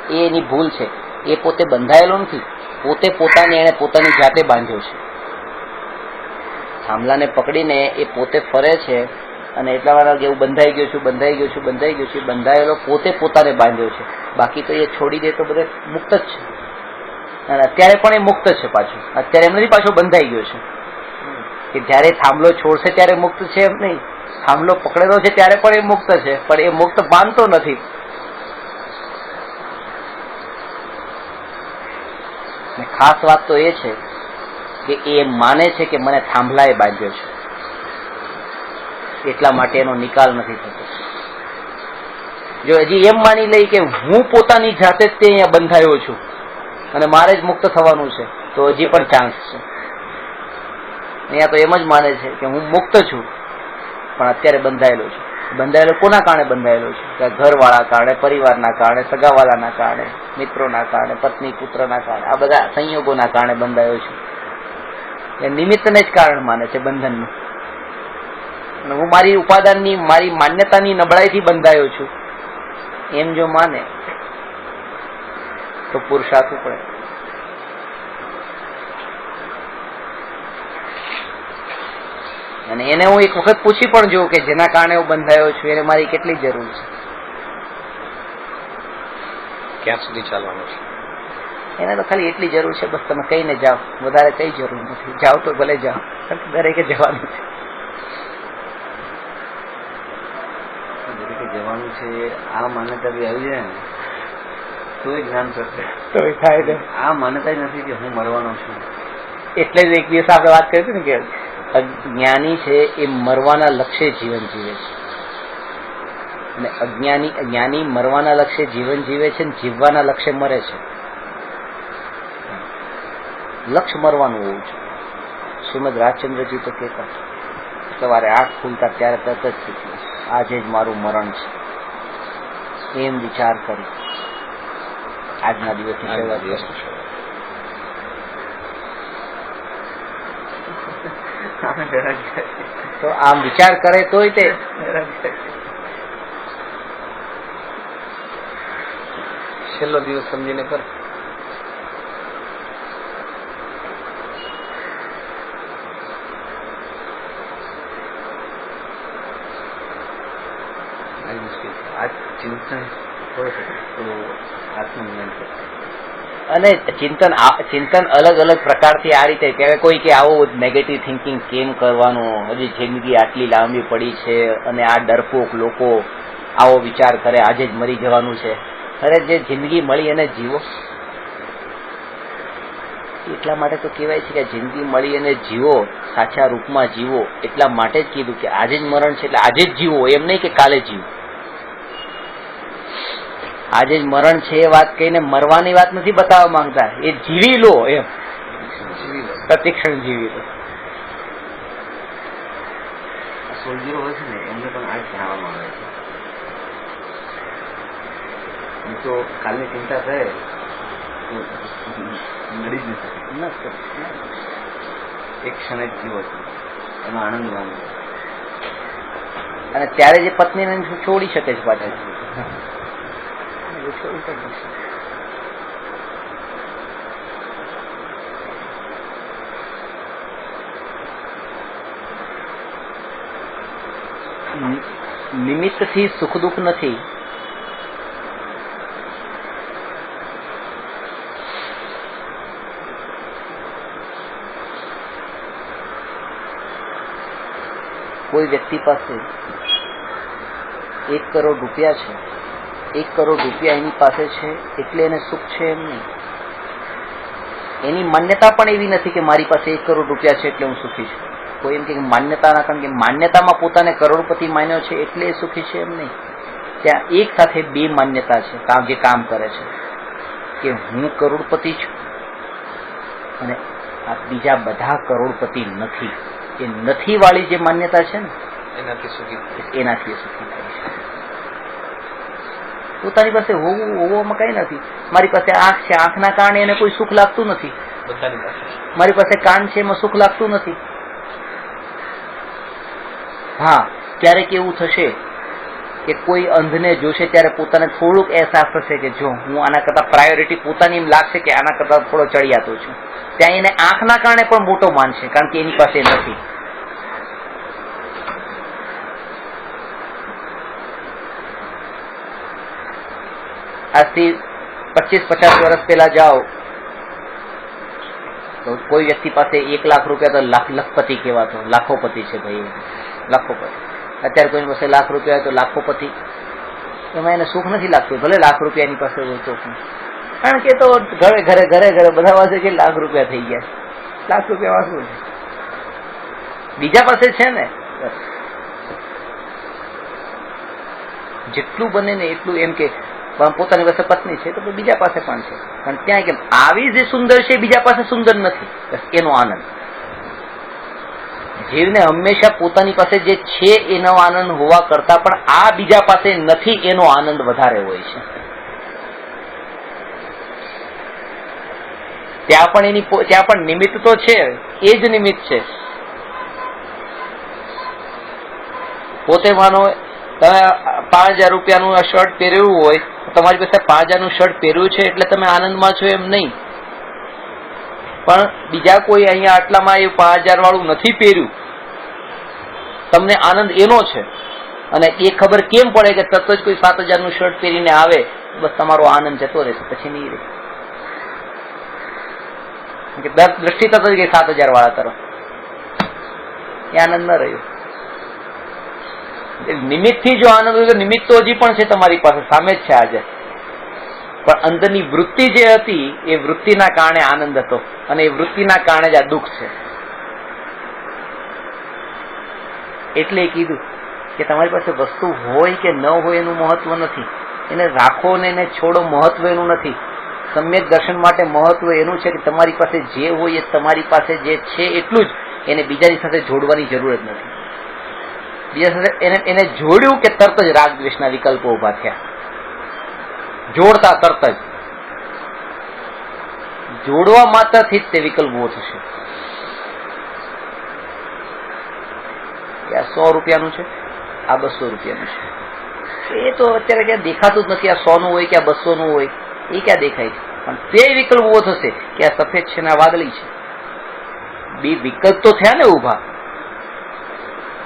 Speaker 1: એ એની ભૂલ છે. એ પોતે બંધાયેલો નથી, પોતે એને પોતાની જાતે બાંધ્યો છે. થાંભલાને પકડીને એ પોતે ફરે છે, અને એટલા વાર એવું બંધાઈ ગયો છું, બંધાઈ ગયો છું, બંધાઈ ગયો છું. બંધાયેલો પોતે પોતાને બાંધ્યો છે, બાકી તો એ છોડી દે તો બધે મુક્ત જ છે. અને અત્યારે પણ એ મુક્ત છે પાછું. અત્યારે એમ નથી પાછો બંધાઈ ગયો છે કે જયારે થાંભલો છોડશે ત્યારે મુક્ત છે, એમ નહીં. થાંભલો પકડેલો છે ત્યારે પણ એ મુક્ત છે, પણ એ મુક્ત માનતો નથી. ખાસ વાત તો એ છે કે એ માને છે કે મને થાંભલાએ બાંધ્યો છે, એટલા માટે એનો નિકાલ નથી થતો. જો હજી એમ માની લઈ કે હું પોતાની જાતે જ તે અહીંયા બંધાયો છું અને મારે જ મુક્ત થવાનું છે, તો હજી પણ ચાન્સ છે. અહીંયા તો એમ જ માને છે કે હું મુક્ત છું, પણ અત્યારે બંધાયેલો છું. બંધાયેલો કોના કારણે બંધાયેલો છું? કે ઘરવાળા કારણે, પરિવારના કારણે, સગાવાલાના કારણે, મિત્રોના કારણે, પત્ની પુત્રના કારણે, આ બધા સંયોગોના કારણે બંધાયો છું. એ નિમિત્તને જ કારણ માને છે બંધનનું. અને હું મારી ઉપાદાનની, મારી માન્યતાની નબળાઈથી બંધાયો છું એમ જો માને તો પુરુષાર્થ પડે. અને એને હું એક વખત પૂછી પણ જોઉં કે જેના કારણે હું બંધાયો છું એને મારી કેટલી જરૂર છે,
Speaker 2: ક્યાં સુધી ચાલવાનું છે.
Speaker 1: એને તો ખાલી એટલી જરૂર છે, બસ તમે કહીને જાઓ, વધારે કઈ જરૂર નથી. જાઓ તો ભલે જાઓ, દરેકે જવાનું છે.
Speaker 2: દરેકે જવાનું છે આ માન્યતા બી આવી જાય ને તો એ જ્ઞાન થશે.
Speaker 1: તો એ થાય છે.
Speaker 2: આ માન્યતા નથી કે હું મરવાનો છું.
Speaker 1: એટલે જ એક દિવસ આપણે વાત કરી હતી ને કે જ્ઞાની છે એ મરવાના લક્ષ્ય જીવન જીવે છે, અને જ્ઞાની મરવાના લક્ષ્ય જીવન જીવે છે, જીવવાના લક્ષ્ય મરે છે. લક્ષ્ય મરવાનું હોવું છે. શ્રીમદ રાજચંદ્રજી તો કહેતા સવારે આંખ ખુલતા ત્યારે તરત જ શીખ્યું, આજે જ મારું મરણ છે એમ વિચાર કરી આજના દિવસની શરૂઆત કરી. તો આમ વિચાર કરે તોય તે
Speaker 2: છેલ્લો દિવસ સમજીને કરે. આ ચિંતન હોય તો આત્મજ્ઞાન કરે.
Speaker 1: અને ચિંતન અલગ અલગ પ્રકારથી આ રીતે કહેવાય. કોઈ કે આવું નેગેટિવ થિંકિંગ કેમ કરવાનું, હજી જિંદગી આટલી લાંબી પડી છે અને આ ડરપોક લોકો આવો વિચાર કરે આજે જ મરી જવાનું છે. અરે જે જિંદગી મળી એને જીવો. એટલા માટે તો કહેવાય છે કે જિંદગી મળી અને જીવો, સાચા રૂપમાં જીવો. એટલા માટે જ કીધું કે આજે જ મરણ છે એટલે આજે જ જીવો, એમ નહીં કે કાલે જીવો. આજે જ મરણ છે એ વાત કહીને મરવાની વાત નથી બતાવવા માંગતા, એ જીવી લો એમ, પ્રતિક્ષણ જીવી લો.
Speaker 2: સોલ્જરો હોય છે ને એમને પણ આ જ ભણાવવામાં આવે છે. તો કાલની ચિંતા થાય નડી જ નથી. એક ક્ષણે જ જીવો છે, એનો આનંદ માનો.
Speaker 1: અને ત્યારે જે પત્નીને છોડી શકે છે પાછળ, છોડી શકે છે. નિમિત્તથી સુખ દુઃખ નથી. કોઈ વ્યક્તિ પાસે 1 કરોડ રૂપિયા છે, 1 કરોડ રૂપિયા એની પાસે છે એટલે એને સુખ છે એમ નહીં. એની માન્યતા પણ એવી નથી કે મારી પાસે 1 કરોડ રૂપિયા છે એટલે હું સુખી છું. કોઈ એમ કે માન્યતાના કારણ કે માન્યતામાં પોતાને કરોડપતિ માન્યો છે એટલે એ સુખી છે એમ નહીં. ત્યાં એક સાથે 2 માન્યતા છે જે કામ કરે છે કે હું કરોડપતિ છું અને આ બીજા બધા કરોડપતિ નથી. એ નથી વાળી જે માન્યતા છે ને એનાથી સુખી થાય છે. પોતાની પાસે હોવામાં કઈ નથી. મારી પાસે આંખ છે, આંખના કારણે એને કોઈ સુખ લાગતું નથી. મારી પાસે કાન છે, એમાં સુખ લાગતું નથી. હા, ક્યારેક એવું થશે કે કોઈ અંધને જોશે ત્યારે પોતાને થોડુંક અહેસાસ થશે કે જો હું આના કરતા પ્રાયોરિટી પોતાની એમ લાગશે કે આના કરતા થોડો ચડિયાતો છું. ત્યાં એને આંખના કારણે પણ મોટો માનશે કારણ કે એની પાસે નથી. આજથી 25-50 વર્ષ પહેલા જાઓ તો કોઈ વ્યક્તિ પાસે 1 લાખ રૂપિયા તો લખપતિ કહેવાતો, લાખોપતિ છે ભાઈ, લાખોપતિ. અત્યારે કોઈની પાસે લાખ રૂપિયા તો લાખોપતિ, એમાં એને સુખ નથી લાગતું, ભલે લાખ રૂપિયા એની પાસે હોય તો. કારણ કે તો ઘરે ઘરે ઘરે ઘરે બધા પાસે કે લાખ રૂપિયા થઈ ગયા, લાખ રૂપિયા શું છે, બીજા પાસે છે ને. જેટલું બને ને એટલું એમ કે પોતાની પાસે પત્ની છે તો બીજા પાસે પણ છે, પણ ત્યાં કેમ આવી જે સુંદર છે બીજા પાસે સુંદર નથી, બસ એનો આનંદ. જીવને હંમેશા પોતાની પાસે જે છે એનો આનંદ હોવા કરતા પણ આ બીજા પાસે નથી એનો આનંદ વધારે હોય છે. ત્યાં પણ નિમિત્ત તો છે, એ જ નિમિત્ત છે. પોતે માનો તમે 5000 રૂપિયાનું શર્ટ પહેર્યું હોય, તમારી પાસે 5000 નું શર્ટ પહેર્યું છે એટલે તમે આનંદમાં છો એમ નહીં, પણ બીજા કોઈ અહીંયા આટલામાં એ 5000 વાળું નથી પહેર્યું, તમને આનંદ એનો છે. અને એ ખબર કેમ પડે કે તરત જ કોઈ 7000 નું શર્ટ પહેરીને આવે, બસ તમારો આનંદ જતો રહેશે, પછી નહીં રહે. દ્રષ્ટિ તરત જ ગઈ 7000 વાળા તરફ, એ આનંદ ન રહ્યો. નિમિત્ત થી જો આનંદ હોય તો નિમિત્ત તો હજી પણ છે તમારી પાસે, સામે જ છે આજે, પણ અંદરની વૃત્તિ જે હતી એ વૃત્તિના કારણે આનંદ હતો, અને એ વૃત્તિના કારણે જ આ દુઃખ છે. એટલે કીધું કે તમારી પાસે વસ્તુ હોય કે ન હોય એનું મહત્વ નથી, એને રાખો ને એને છોડો મહત્વ એનું નથી. સમ્યક દર્શન માટે મહત્વ એનું છે કે તમારી પાસે જે હોય એ તમારી પાસે જે છે એટલું જ, એને બીજાની સાથે જોડવાની જરૂર જ નથી. બીજા સાથે એને જોડ્યું કે તરત જ રાગ દ્વેષના વિકલ્પો ઉભા થયા. જોડતા તરત જ, જોડવા માત્રથી જ તે વિકલ્પ ઉભો થશે. આ 100 રૂપિયાનું છે, આ 200 રૂપિયાનું છે, એ તો અત્યારે ક્યાં દેખાતું જ નથી. આ 100 નું હોય કે આ 200 નું હોય એ ક્યાં દેખાય છે? પણ તે વિકલ્પ ઉભો થશે કે આ સફેદ છે ને આ વાદળી છે. બે વિકલ્પ તો થયા ને ઉભા,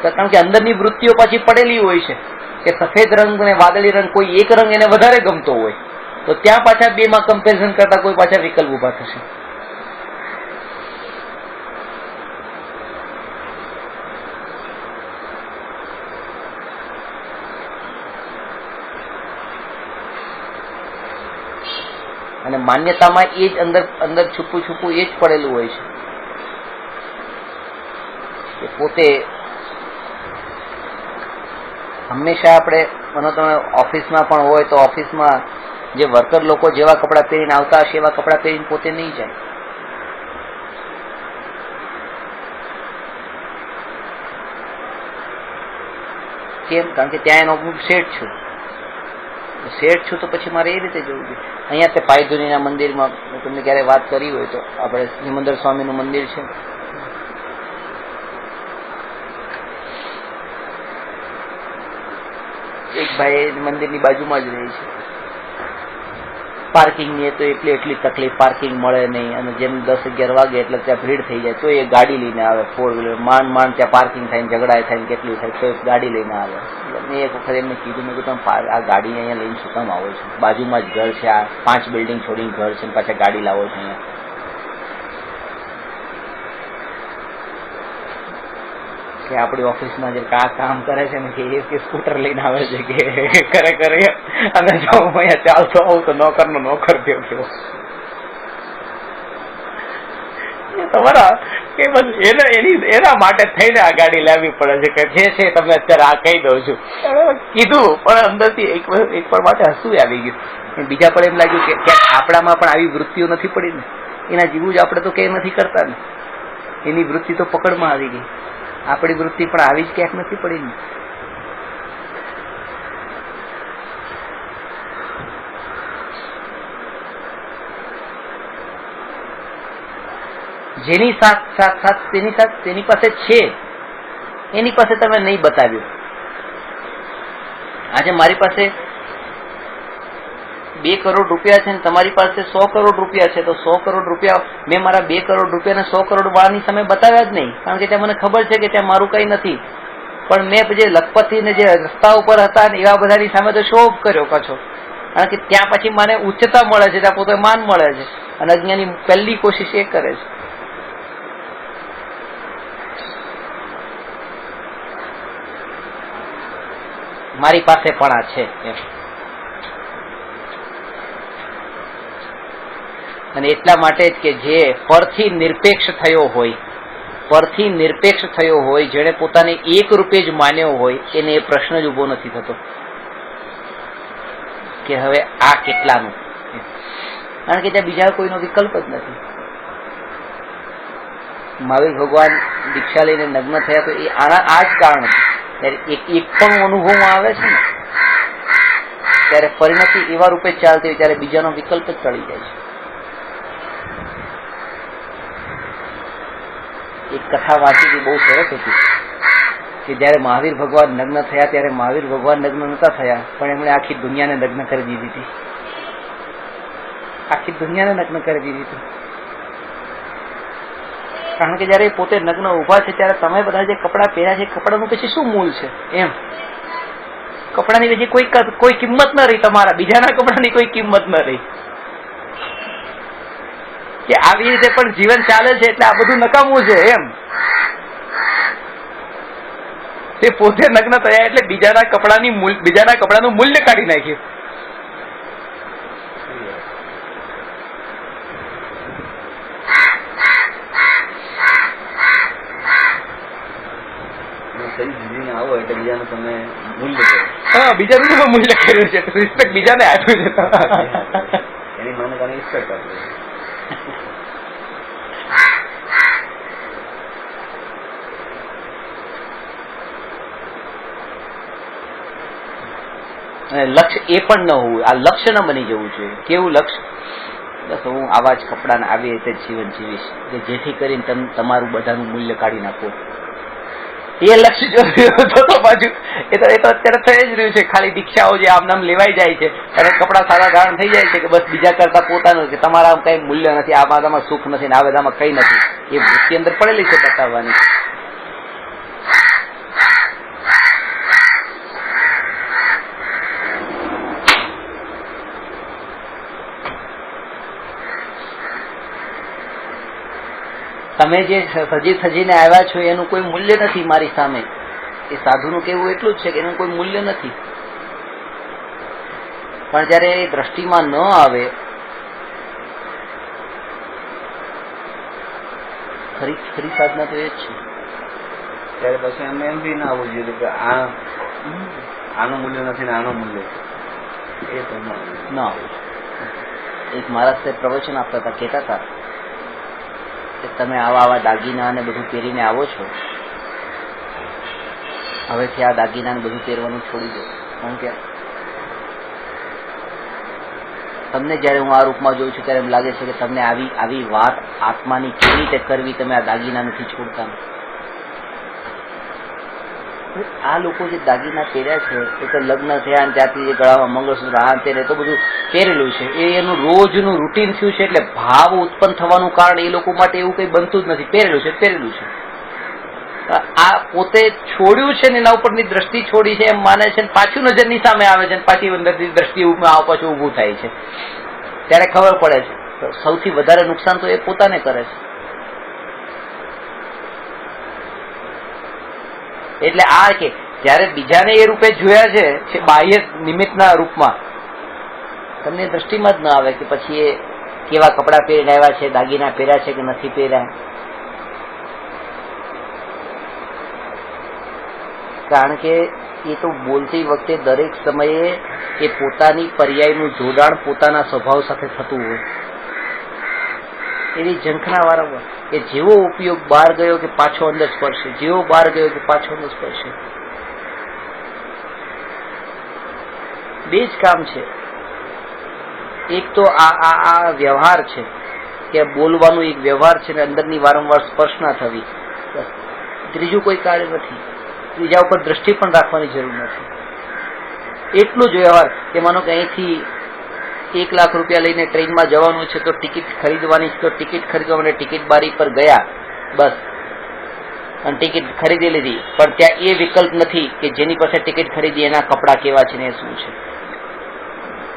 Speaker 1: કારણ કે અંદરની વૃત્તિઓ પાછી પડેલી હોય છે કે સફેદ રંગ અને વાદળી રંગ, કોઈ એક રંગ એને વધારે ગમતો હોય તો ત્યાં પાછા બેમાં કમ્પેરિઝન કરતા કોઈ પાછા વિકલ્પ ઉભા થશે. અને માન્યતામાં એ જ અંદર છુપું છુપું એ જ પડેલું હોય છે કે પોતે હંમેશા આપણે મને તમે ઓફિસમાં પણ હોય તો ઓફિસમાં જે વર્કર લોકો જેવા કપડાં પહેરીને આવતા હશે એવા કપડાં પહેરીને પોતે નહીં જાય. કેમ? કારણ કે ત્યાં એનો હું શેઠ છું તો પછી મારે એ રીતે જવું જોઈએ. અહીંયા તે પાયધુનીના મંદિરમાં તમને ક્યારે વાત કરી હોય તો આપણે સિમંદર સ્વામીનું મંદિર છે, એક ભાઈ મંદિરની બાજુમાં જ રહે છે. પાર્કિંગની તો એટલી તકલીફ, પાર્કિંગ મળે નહીં, અને જેમ 10-11 વાગે એટલે ત્યાં ભીડ થઈ જાય તો એ ગાડી લઈને આવે, 4 વ્હીલર. માંડ ત્યાં પાર્કિંગ થાય, ઝઘડા થાય, કેટલું થાય તો ગાડી લઈને આવે. મેં એક વખત એમને કીધું, મેં કીધું તમે આ ગાડી અહીંયા લઈને શું કામ આવો છો? બાજુમાં જ ઘર છે, આ 5 બિલ્ડિંગ છોડીને ઘર છે, પાછા ગાડી લાવો છો અહીંયા. કે આપણી ઓફિસમાં જે કામ કરે છે ને કે સ્કૂટર લઈને આવે છે કે ખરેખર અને જો હું અહીંયા ચાલતો આવું તો નોકરનો નોકર થયો કેવો તમારા કે બસ એના માટે થઈને આ ગાડી લાવવી પડે છે કે છે તમને અત્યારે આ કહી દઉં છું. કીધું પણ અંદરથી એક પર માટે હસવું આવી ગયું. પણ બીજા પણ એમ લાગ્યું કે આપણામાં પણ આવી વૃત્તિઓ નથી પડી ને, એના જેવું જ આપણે તો કંઈ નથી કરતા ને, એની વૃત્તિ તો પકડમાં આવી ગઈ. આપણી વૃત્તિ પણ આવી જ ક્યાંક નથી પડી ને. જેની સાથ તેની પાસે છે, એની પાસે તમે નહીં બતાવ્યું. આજે મારી પાસે 2 કરોડ રૂપિયા છે ને તમારી પાસે 100 કરોડ રૂપિયા છે, તો 100 કરોડ રૂપિયા મેં મારા 2 કરોડ રૂપિયાને 100 કરોડ વાળાની સામે બતાવ્યા જ નહીં, કારણ કે ત્યાં મને ખબર છે કે ત્યાં મારું કઈ નથી. પણ મેં જે લખપતિ ને જે રસ્તા ઉપર હતા ને એવા બધાની સામે તો શો ઓફ કર્યો પાછો કારણ કે ત્યાં પછી મને ઉચ્ચતા મળે છે, ત્યાં પોતે માન મળે છે, અને અજ્ઞાની પહેલી કોશિશ એ કરે છે. મારી પાસે પણ આ છે એમ. અને એટલા માટે જ કે જે પરથી નિરપેક્ષ થયો હોય, જેણે પોતાને એક રૂપે જ માન્યો હોય, એને એ પ્રશ્ન જ ઉભો નથી થતો કે હવે આ કેટલાનું, કારણ કે ત્યાં બીજા કોઈનો વિકલ્પ જ નથી. મહાવીર ભગવાન દીક્ષા લઈને નગ્ન થયા તો એ આ જ કારણ હતું. ત્યારે એક પણ અનુભવમાં આવે છે ને, ત્યારે પરિણતિ એવા રૂપે ચાલતી હોય ત્યારે બીજાનો વિકલ્પ જ ટળી જાય છે. એક કથા વાંચી હતી, બહુ સરસ હતી, કે જયારે મહાવીર ભગવાન નગ્ન થયા ત્યારે મહાવીર ભગવાન નગ્ન નતા થયા, પણ એમણે આખી દુનિયાને નગ્ન કરી દીધી હતી. આખી દુનિયાને નગ્ન કરી દીધી હતી. કારણ કે જયારે પોતે નગ્ન ઉભા છે ત્યારે તમે બધા જે કપડા પહેર્યા છે, કપડાનું પછી શું મૂલ છે? એમ કપડાની પછી કોઈ કિંમત ન રહી, તમારા બીજાના કપડાની કોઈ કિંમત ન રહી. કે આવી રીતે પણ જીવન ચાલે છે એટલે આ બધું નકામું છે એમ. તે પોતે નગ્ન થયા એટલે બીજાના કપડાનું મૂલ્ય કાઢી નાખ્યું.
Speaker 2: આવો એટલે બીજાનું તમે મૂલ્ય કરો.
Speaker 1: હા, બીજાનું મૂલ્ય કર્યું છે, રિસ્પેક્ટ બીજાને આપ્યું છે.
Speaker 2: એની માન્યતાની રિસ્પેક્ટ આપે.
Speaker 1: લક્ષ્ય એ પણ ન હોવું, આ લક્ષ્ય ન બની જવું જોઈએ. કેવું લક્ષ્ય? બસ હું આવા જ કપડાને આવી રીતે જીવન જીવીશ કે જેથી કરીને તમે તમારું બધાનું મૂલ્ય કાઢી નાખો. એ લક્ષ્ય જો બાજુ એ તો અત્યારે થઈ જ રહ્યું છે. ખાલી દીક્ષાઓ જે આમ નામ લેવાઈ જાય છે અને કપડા સારા ધારણ થઈ જાય છે કે બસ બીજા કરતા પોતાનું કે તમારા કઈ મૂલ્ય નથી, આ બધામાં સુખ નથી ને આ બધામાં કઈ નથી, એ વૃત્તિ અંદર પડેલી છે બતાવવાની. તમે જે સજીને આવ્યા છો એનું કોઈ મૂલ્ય નથી મારી સામે. એ સાધુનું કહેવું એટલું જ છે કે એનું કોઈ મૂલ્ય નથી. પણ જયારે એ દ્રષ્ટિમાં ન આવે, ખરી સાધના તો એ જ છે.
Speaker 2: ત્યારે પછી અમે એમ બી ના આવવું જોઈએ કે આનું મૂલ્ય નથી ને આનું મૂલ્ય છે, એ તો
Speaker 1: ના આવું. એક મહારાજ પ્રવચન આપતા હતા, કહેતા હતા કે તમે આવા દાગીના અને બધું પહેરીને આવો છો, હવેથી આ દાગીના ને બધું પહેરવાનું છોડી દો. કારણ કે તમને જયારે હું આ રૂપમાં જોઉં છું ત્યારે એમ લાગે છે કે તમને આવી વાત આત્માની કેવી રીતે કરવી, તમે આ દાગીના નથી છોડતા. આ લોકો જે દાગીના પહેર્યા છે એ તો લગ્ન થયા અને ત્યાંથી જે ગળામાં મંગળસૂત્ર આ તે તો બધું પહેરેલું છે, એ એનું રોજનું રૂટીન થયું છે. એટલે ભાવ ઉત્પન્ન થવાનું કારણ એ લોકો માટે એવું કઈ બનતું જ નથી. પહેરેલું છે. આ પોતે છોડ્યું છે ને એના ઉપરની દ્રષ્ટિ છોડી છે એમ માને છે, પાછું નજરની સામે આવે છે, પાછી અંદરની દ્રષ્ટિ પાછું ઊભું થાય છે. ત્યારે ખબર પડે છે સૌથી વધારે નુકસાન તો એ પોતાને કરે છે. એટલે આ કે જયારે બીજાને એ રૂપે જોયા છે બાહ્ય નિમિત્તના રૂપમાં, તમને દ્રષ્ટિમાં જ ન આવે કે પછી એ કેવા કપડા પહેરીને આવ્યા છે, દાગીના પહેર્યા છે કે નથી પહેર્યા. કારણ કે એ તો બોલતી વખતે દરેક સમયે એ પોતાની પર્યાયનું જોડાણ પોતાના સ્વભાવ સાથે થતું હોય એવી ઝંખના વારંવાર કે જેવો ઉપયોગ બહાર ગયો કે પાછો અંદર સ્પર્શે, જેવો બહાર ગયો કે પાછો અંદર સ્પર્શે. બે જ કામ છે. એક તો આ વ્યવહાર છે કે બોલવાનું એક વ્યવહાર છે ને અંદરની વારંવાર સ્પર્શ ના થવી, બસ. ત્રીજું કોઈ કાર્ય નથી. ત્રીજા ઉપર દ્રષ્ટિ પણ રાખવાની જરૂર નથી. એટલું જ વ્યવહાર કે માનો કે અહીંથી 1 લાખ રૂપિયા લઈને ટ્રેનમાં જવાનું છે તો ટિકિટ ખરીદવાની છે, તો ટિકિટ ખરીદવા માટે ટિકિટ બારી પર ગયા, બસ, અને ટિકિટ ખરીદી લીધી. પણ ત્યાં એ વિકલ્પ નથી કે જેની પાસે ટિકિટ ખરીદી એના કપડા કેવા છે ને એ શું છે.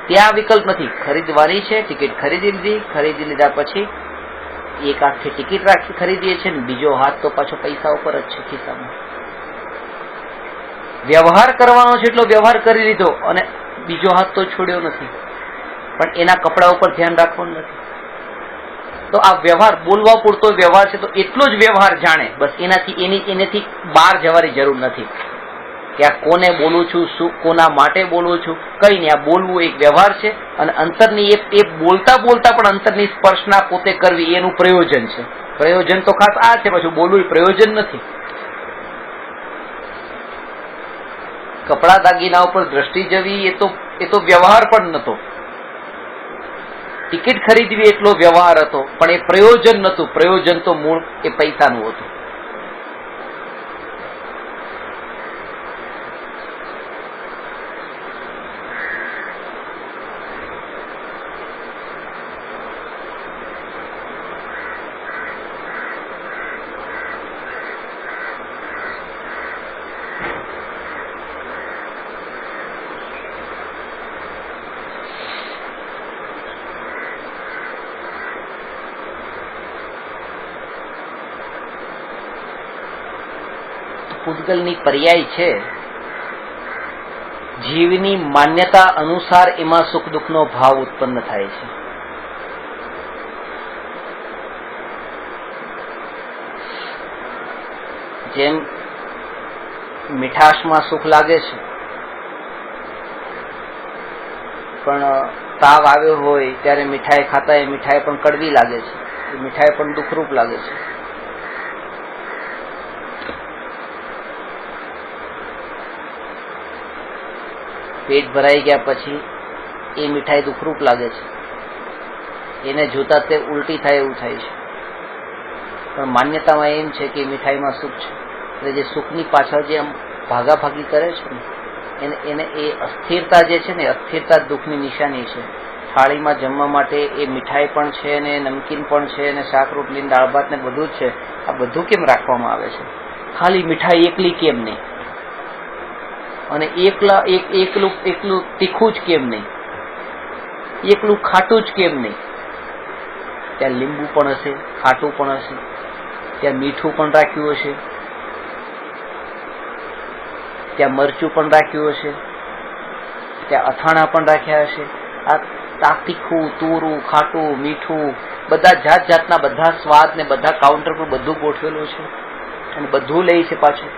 Speaker 1: ત્યાં વિકલ્પ નથી. ખરીદવાની છે, ટિકિટ ખરીદી લીધી, ખરીદી લીધા પછી એક હાથથી ટિકિટ રાખી ખરીદીએ છીએ ને બીજો હાથ તો પાછો પૈસા ઉપર જ છે ખિસ્સામાં. વ્યવહાર કરવાનો છે એટલો વ્યવહાર કરી લીધો અને બીજો હાથ તો છોડ્યો નથી, પણ એના કપડા ઉપર ધ્યાન રાખવાનું નથી. તો આ વ્યવહાર બોલવા પૂરતો વ્યવહાર છે, તો એટલો જ વ્યવહાર જાણે, બસ એનાથી બહાર જવાની જરૂર નથી કે આ કોને બોલું છું, શું કોના માટે બોલું છું, કઈ નહીં. આ બોલવું એક વ્યવહાર છે અને અંતરની એ બોલતા બોલતા પણ અંતરની સ્પર્શના પોતે કરવી એનું પ્રયોજન છે. પ્રયોજન તો ખાસ આ છે, પાછું બોલવું પ્રયોજન નથી. કપડા દાગીના ઉપર દ્રષ્ટિ જવી એ તો વ્યવહાર પણ નતો. ટિકિટ ખરીદવી એટલો વ્યવહાર હતો, પણ એ પ્રયોજન નતું. પ્રયોજન તો મૂળ એ પૈસાનું હતું. પૂતગલની પર્યાય છે. જીવની માન્યતા અનુસાર એમાં સુખ દુઃખનો ભાવ ઉત્પન્ન થાય છે. જેમ મીઠાશમાં સુખ લાગે છે, પણ તાવ આવ્યો હોય ત્યારે મીઠાઈ ખાતા એ મીઠાઈ પણ કડવી લાગે છે, એ મીઠાઈ પણ દુઃખરૂપ લાગે છે. પેટ ભરાઈ ગયા પછી એ મીઠાઈ દુઃખરૂપ લાગે છે, એને જોતા તે ઉલટી થાય એવું થાય છે. પણ માન્યતામાં એમ છે કે મીઠાઈમાં સુખ છે. એટલે જે સુખની પાછળ જે આમ ભાગાભાગી કરે છે ને એને એ અસ્થિરતા જે છે ને, અસ્થિરતા દુઃખની નિશાની છે. થાળીમાં જમવા માટે એ મીઠાઈ પણ છે ને નમકીન પણ છે ને શાક રોટલી દાળ ભાત ને બધું જ છે. આ બધું કેમ રાખવામાં આવે છે? ખાલી મીઠાઈ એકલી કેમ નહીં? અને એકલું તીખું જ કેમ નહીં? એકલું ખાટું જ કેમ નહીં? ત્યાં લીંબુ પણ હશે, ખાટું પણ હશે, ત્યાં મીઠું પણ રાખ્યું હશે, ત્યાં મરચું પણ રાખ્યું હશે, ત્યાં અથાણા પણ રાખ્યા હશે. આ તીખું, તુરું, ખાટું, મીઠું, બધા જાત જાતના બધા સ્વાદ ને બધા કાઉન્ટર પર બધું ગોઠવેલું છે અને બધું લે છે. પાછું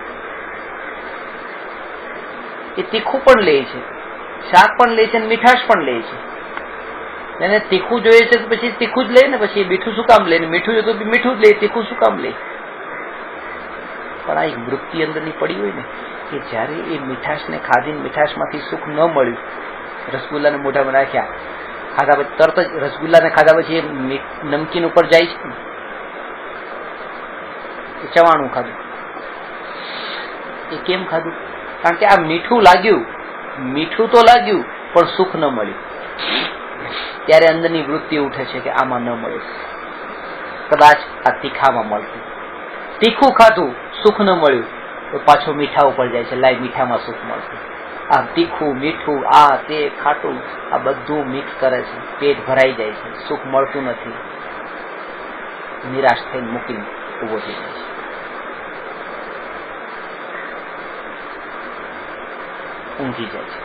Speaker 1: એ તીખું પણ લે છે, શાક પણ લે છે, મીઠાશ પણ લે છે. એને તીખું જોઈએ છે તો પછી તીખું જ લે ને, પછી મીઠું શું કામ લે? મીઠું જોઈએ તો મીઠું જ લે, તીખું શું કામ લે? પણ આ એક વૃત્તિ અંદરની પડી હોય ને કે જયારે એ મીઠાશને ખાધીને મીઠાશમાંથી સુખ ન મળ્યું, રસગુલ્લાને મોઢામાં રાખ્યા, ખાધા પછી તરત જ રસગુલ્લાને ખાધા પછી એ નમકીન ઉપર જાય છે, ચવાણું ખાધું. એ કેમ ખાધું? કારણ કે આ મીઠું લાગ્યું, મીઠું તો લાગ્યું પણ સુખ ન મળ્યું. ત્યારે અંદરની વૃત્તિ ઉઠે છે કે આમાં ન મળે, કદાચ આ તીખામાં મળતું. તીખું ખાધું, સુખ ન મળ્યું તો પાછો મીઠા ઉપર જાય છે, લાય મીઠામાં સુખ મળતું. આ તીખું, મીઠું, આ તે ખાટું, આ બધું મિક્સ કરે છે, પેટ ભરાઈ જાય છે, સુખ મળતું નથી. નિરાશ થઈને મૂકીને ઉભો થઈ જાય છે. ઊંઘી જાય છે.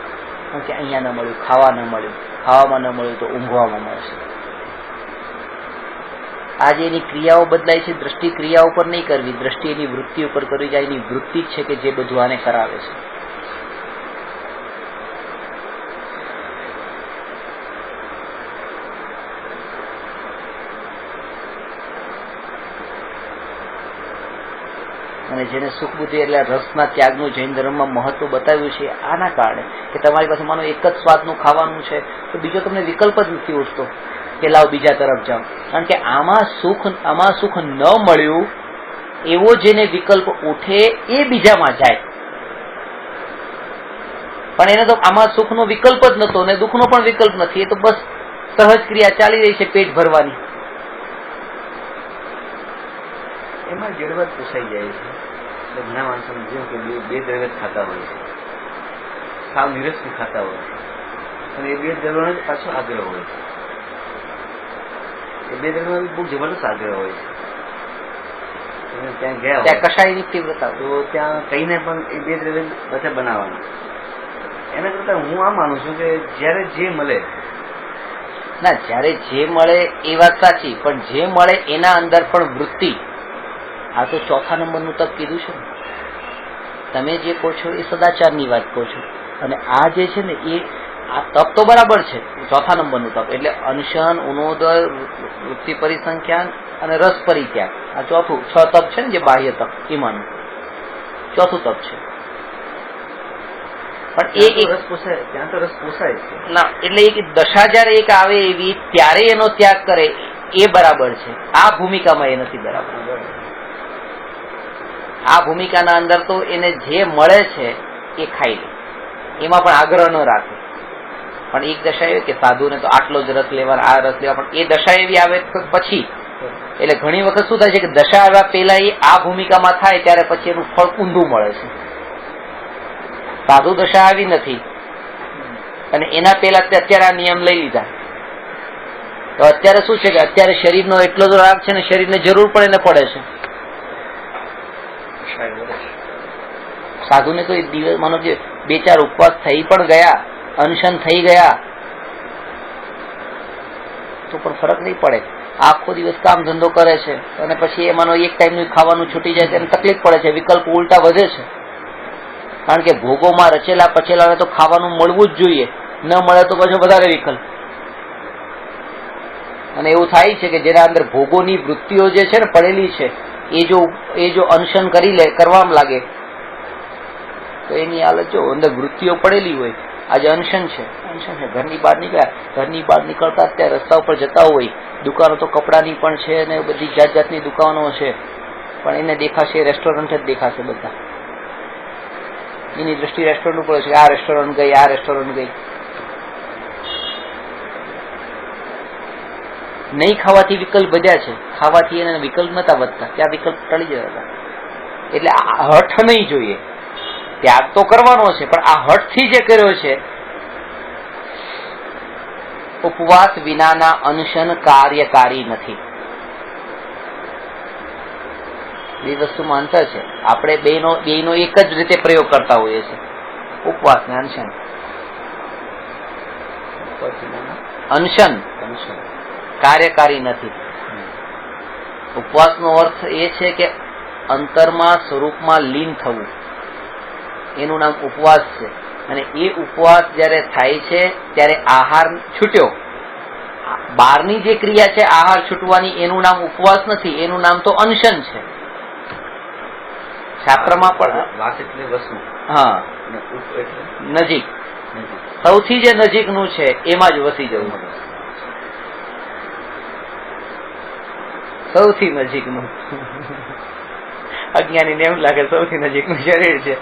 Speaker 1: કારણ કે અહીંયા ન મળ્યું, ખાવા ન મળ્યું, ખાવામાં ન મળ્યું તો ઊંઘવામાં મળશે. આજે એની ક્રિયાઓ બદલાય છે. દ્રષ્ટિ ક્રિયા ઉપર નહીં કરવી, દ્રષ્ટિ એની વૃત્તિ ઉપર કરવી જાય. એની વૃત્તિ જ છે કે જે બધું આને કરાવે છે. અને જેને સુખ બુદ્ધિ એટલે રસના ત્યાગનું જૈન ધર્મમાં મહત્વ બતાવ્યું છે આના કારણે કે તમારી પાસે માનો એક જ સ્વાદનું ખાવાનું છે તો બીજો તમને વિકલ્પ જ નથી ઉઠતો કે લાવ બીજા તરફ જાઓ. કારણ કે આમાં સુખ ન મળ્યું એવો જેને વિકલ્પ ઉઠે એ બીજામાં જાય. પણ એને તો આમાં સુખનો વિકલ્પ જ નતો અને દુઃખનો પણ વિકલ્પ નથી. એ તો બસ સહજ ક્રિયા ચાલી રહી છે પેટ ભરવાની.
Speaker 2: એમાં જડવત પૂછાઈ જાય છે. ઘણા માણસો જેમ કે બે દ્રવ્ય ખાતા હોય છે, સાવ નિરસથી ખાતા હોય છે, અને એ બે દ્રવ્યોનો જ પાછો આગ્રહ હોય છે. એ બે દ્રવ્યોનો બહુ જબરદસ્ત આગ્રહ હોય છે. તમે ત્યાં ગયા
Speaker 1: ત્યાં કશાયની તીવ્રતા
Speaker 2: તો ત્યાં કહીને પણ એ બે દ્રવ્ય બધા બનાવવાના. એના કરતા હું આ માનું છું કે જયારે જે મળે,
Speaker 1: ના, જયારે જે મળે એ વાત સાચી, પણ જે મળે એના અંદર પણ વૃત્તિ. આ તો ચોથા નંબરનું તપ કીધું છે ને. તમે જે કહો છો એ સદાચારની વાત કહો છો, અને આ જે છે ને એ આ તપ તો બરાબર છે, ચોથા નંબરનું તપ એટલે અનશન, ઉનોદય, વૃત્તિ પરિસંખ્યાન અને રસ પરિત્યાગ. આ ચોથું 6 તપ છે ને જે બાહ્ય તપ, એમાંનું ચોથું તપ છે. પણ એ
Speaker 2: રસ પોસાય, ત્યાં તો રસ પોસાય છે.
Speaker 1: ના, એટલે એક દશા જયારે એક આવે એવી ત્યારે એનો ત્યાગ કરે એ બરાબર છે. આ ભૂમિકામાં એ નથી બરાબર. આ ભૂમિકાના અંદર તો એને જે મળે છે એ ખાઈ લે, એમાં પણ આગ્રહ ન રાખે. પણ એક દશા એવી કે સાધુને તો આટલો જ રસ લેવાનો, આ રસ લેવા, પણ એ દશા એવી આવે પછી, એટલે ઘણી વખત શું થાય છે કે દશા આવ્યા પહેલા એ આ ભૂમિકામાં થાય ત્યારે પછી એનું ફળ ઊંધું મળે છે. સાધુ દશા આવી નથી અને એના પહેલા અત્યારે આ નિયમ લઈ લીધા, તો અત્યારે શું છે કે અત્યારે શરીરનો એટલો જ રાગ છે ને શરીરને જરૂર પણ એને પડે છે. સાધુને તો દિવસ માનો કે 2-4 ઉપવાસ થઈ પણ ગયા, અનશન થઈ ગયા, તો પણ ફરક નહીં પડે. આખો દિવસ કામ ધંધો કરે છે અને પછી એમાંનો એક ટાઈમનું ખાવાનું છૂટી જાય છે એને તકલીફ પડે છે, વિકલ્પ ઉલટા વધે છે. કારણ કે ભોગોમાં રચેલા પચેલાને તો ખાવાનું મળવું જ જોઈએ, ન મળે તો પછી વધારે વિકલ્પ. અને એવું થાય છે કે જેના અંદર ભોગોની વૃત્તિઓ જે છે ને પડેલી છે એ જો અનશન કરવામાં લાગે તો એની હાલત જો અંદર વૃત્તિઓ પડેલી હોય. આજે અનશન છે, ઘરની બહાર નીકળતા અત્યારે રસ્તા ઉપર જતા હોય, દુકાનો તો કપડાની પણ છે અને બધી જાત જાતની દુકાનો છે, પણ એને દેખાશે રેસ્ટોરન્ટ જ દેખાશે બધા. એની દ્રષ્ટિ રેસ્ટોરન્ટ ઉપર છે, આ રેસ્ટોરન્ટ ગઈ, આ રેસ્ટોરન્ટ ગઈ. નહીં ખાવાથી વિકલ્પ વધ્યા છે, ખાવાથી એને વિકલ્પ નતા વધતા, ત્યાં વિકલ્પ ટળી જતા હતા. એટલે આ હઠ નહીં જોઈએ, ત્યાગ તો કરવાનો છે, પણ આ હઠથી જે કર્યો છે ઉપવાસ વિનાના અનશન કાર્યકારી નથી. બે વસ્તુમાં અંતર છે. આપણે બેનો એક જ રીતે પ્રયોગ કરતા હોઈએ છીએ, ઉપવાસ ને અનશન. અનશન કાર્યકારી નથી. ઉપવાસનો અર્થ એ છે કે અંતરમાં સ્વરૂપમાં લીન થવું, એનું નામ ઉપવાસ છે. અને એ ઉપવાસ જયારે થાય છે ત્યારે આહાર છૂટ્યો, બહારની જે ક્રિયા છે આહાર છૂટવાની, એનું નામ ઉપવાસ નથી, એનું નામ તો અનશન છે. શાસ્ત્રમાં પણ
Speaker 2: વાસ એટલે વસ્તુ,
Speaker 1: હા, નજીક, સૌથી જે નજીકનું છે એમાં જ વસી જવું. સૌથી નજીકનું અજ્ઞાનીને એવું લાગે સૌથી નજીકનું શરીર છે.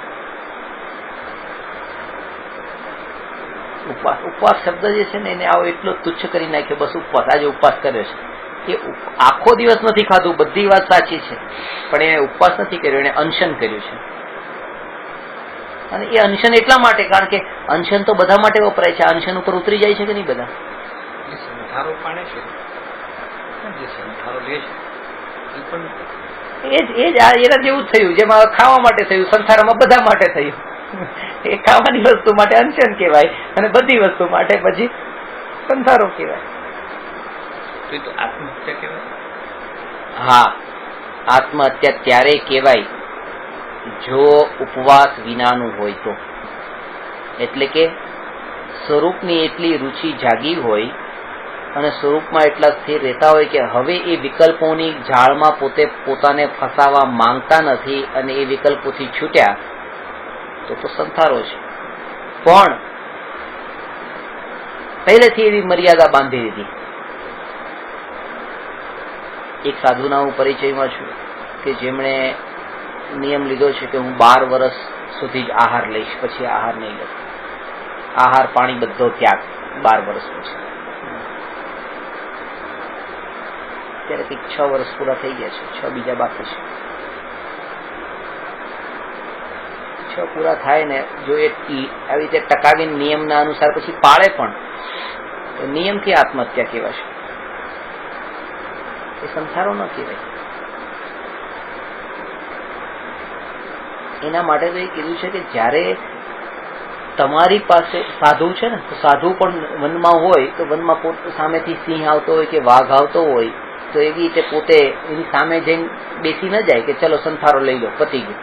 Speaker 1: ઉપવાસ શબ્દ જે છે ને એને આવો એટલો તુચ્છ કરી નાખ્યો, બસ ઉપવાસ, આજે ઉપવાસ કર્યો છે. એ આખો દિવસ નથી ખાધું, બધી વાત સાચી છે, પણ એને ઉપવાસ નથી કર્યો, એને અનશન કર્યું છે. અને એ અનશન એટલા માટે, કારણ કે અનશન તો બધા માટે વપરાય છે. અનશન ઉપર ઉતરી જાય છે કે નહીં બધા? એના જેવું થયું, જેમાં ખાવા માટે થયું, સંસારમાં બધા માટે થયું. એ ખાવાની વસ્તુ માટે અનશન કહેવાય અને બધી વસ્તુ માટે પછી સંસારો કહેવાય.
Speaker 2: આત્મહત્યા કહેવાય.
Speaker 1: હા, આત્મહત્યા ત્યારે કહેવાય જો ઉપવાસ વિનાનું હોય તો. એટલે કે સ્વરૂપની એટલી રુચિ જાગી હોય અને સ્વરૂપમાં એટલા સ્થિર રહેતા હોય કે હવે એ વિકલ્પોની જાળમાં પોતાને ફસાવા માંગતા નથી અને એ વિકલ્પોથી છૂટ્યા તો સંસારો છે. પણ પહેલેથી એવી મર્યાદા બાંધી દીધી. એક સાધુના હું પરિચયમાં છું કે જેમણે નિયમ લીધો છે કે હું 12 વર્ષ સુધી જ આહાર લઈશ, પછી આહાર નહીં લઉં. આહાર પાણી બધો ત્યાગ 12 વર્ષ પછી. ત્યારે કંઈક 6 વર્ષ પૂરા થઈ ગયા છે, 6 બીજા બાકી છે. 6 પૂરા થાય ને જો એ આવી રીતે ટકાવીને નિયમના અનુસાર પછી પાળે પણ તો નિયમથી આત્મહત્યા કહેવાશે, એ સંસારો ન કહેવાય. એના માટે તો એ કીધું છે કે જ્યારે તમારી પાસે સાધુ છે ને, તો સાધુ પણ વનમાં હોય તો વનમાં પોતે સામેથી સિંહ આવતો હોય કે વાઘ આવતો હોય તો એવી રીતે પોતે એની સામે જઈને બેસી ન જાય કે ચલો સંસારો લઈ લો, પતી ગયો.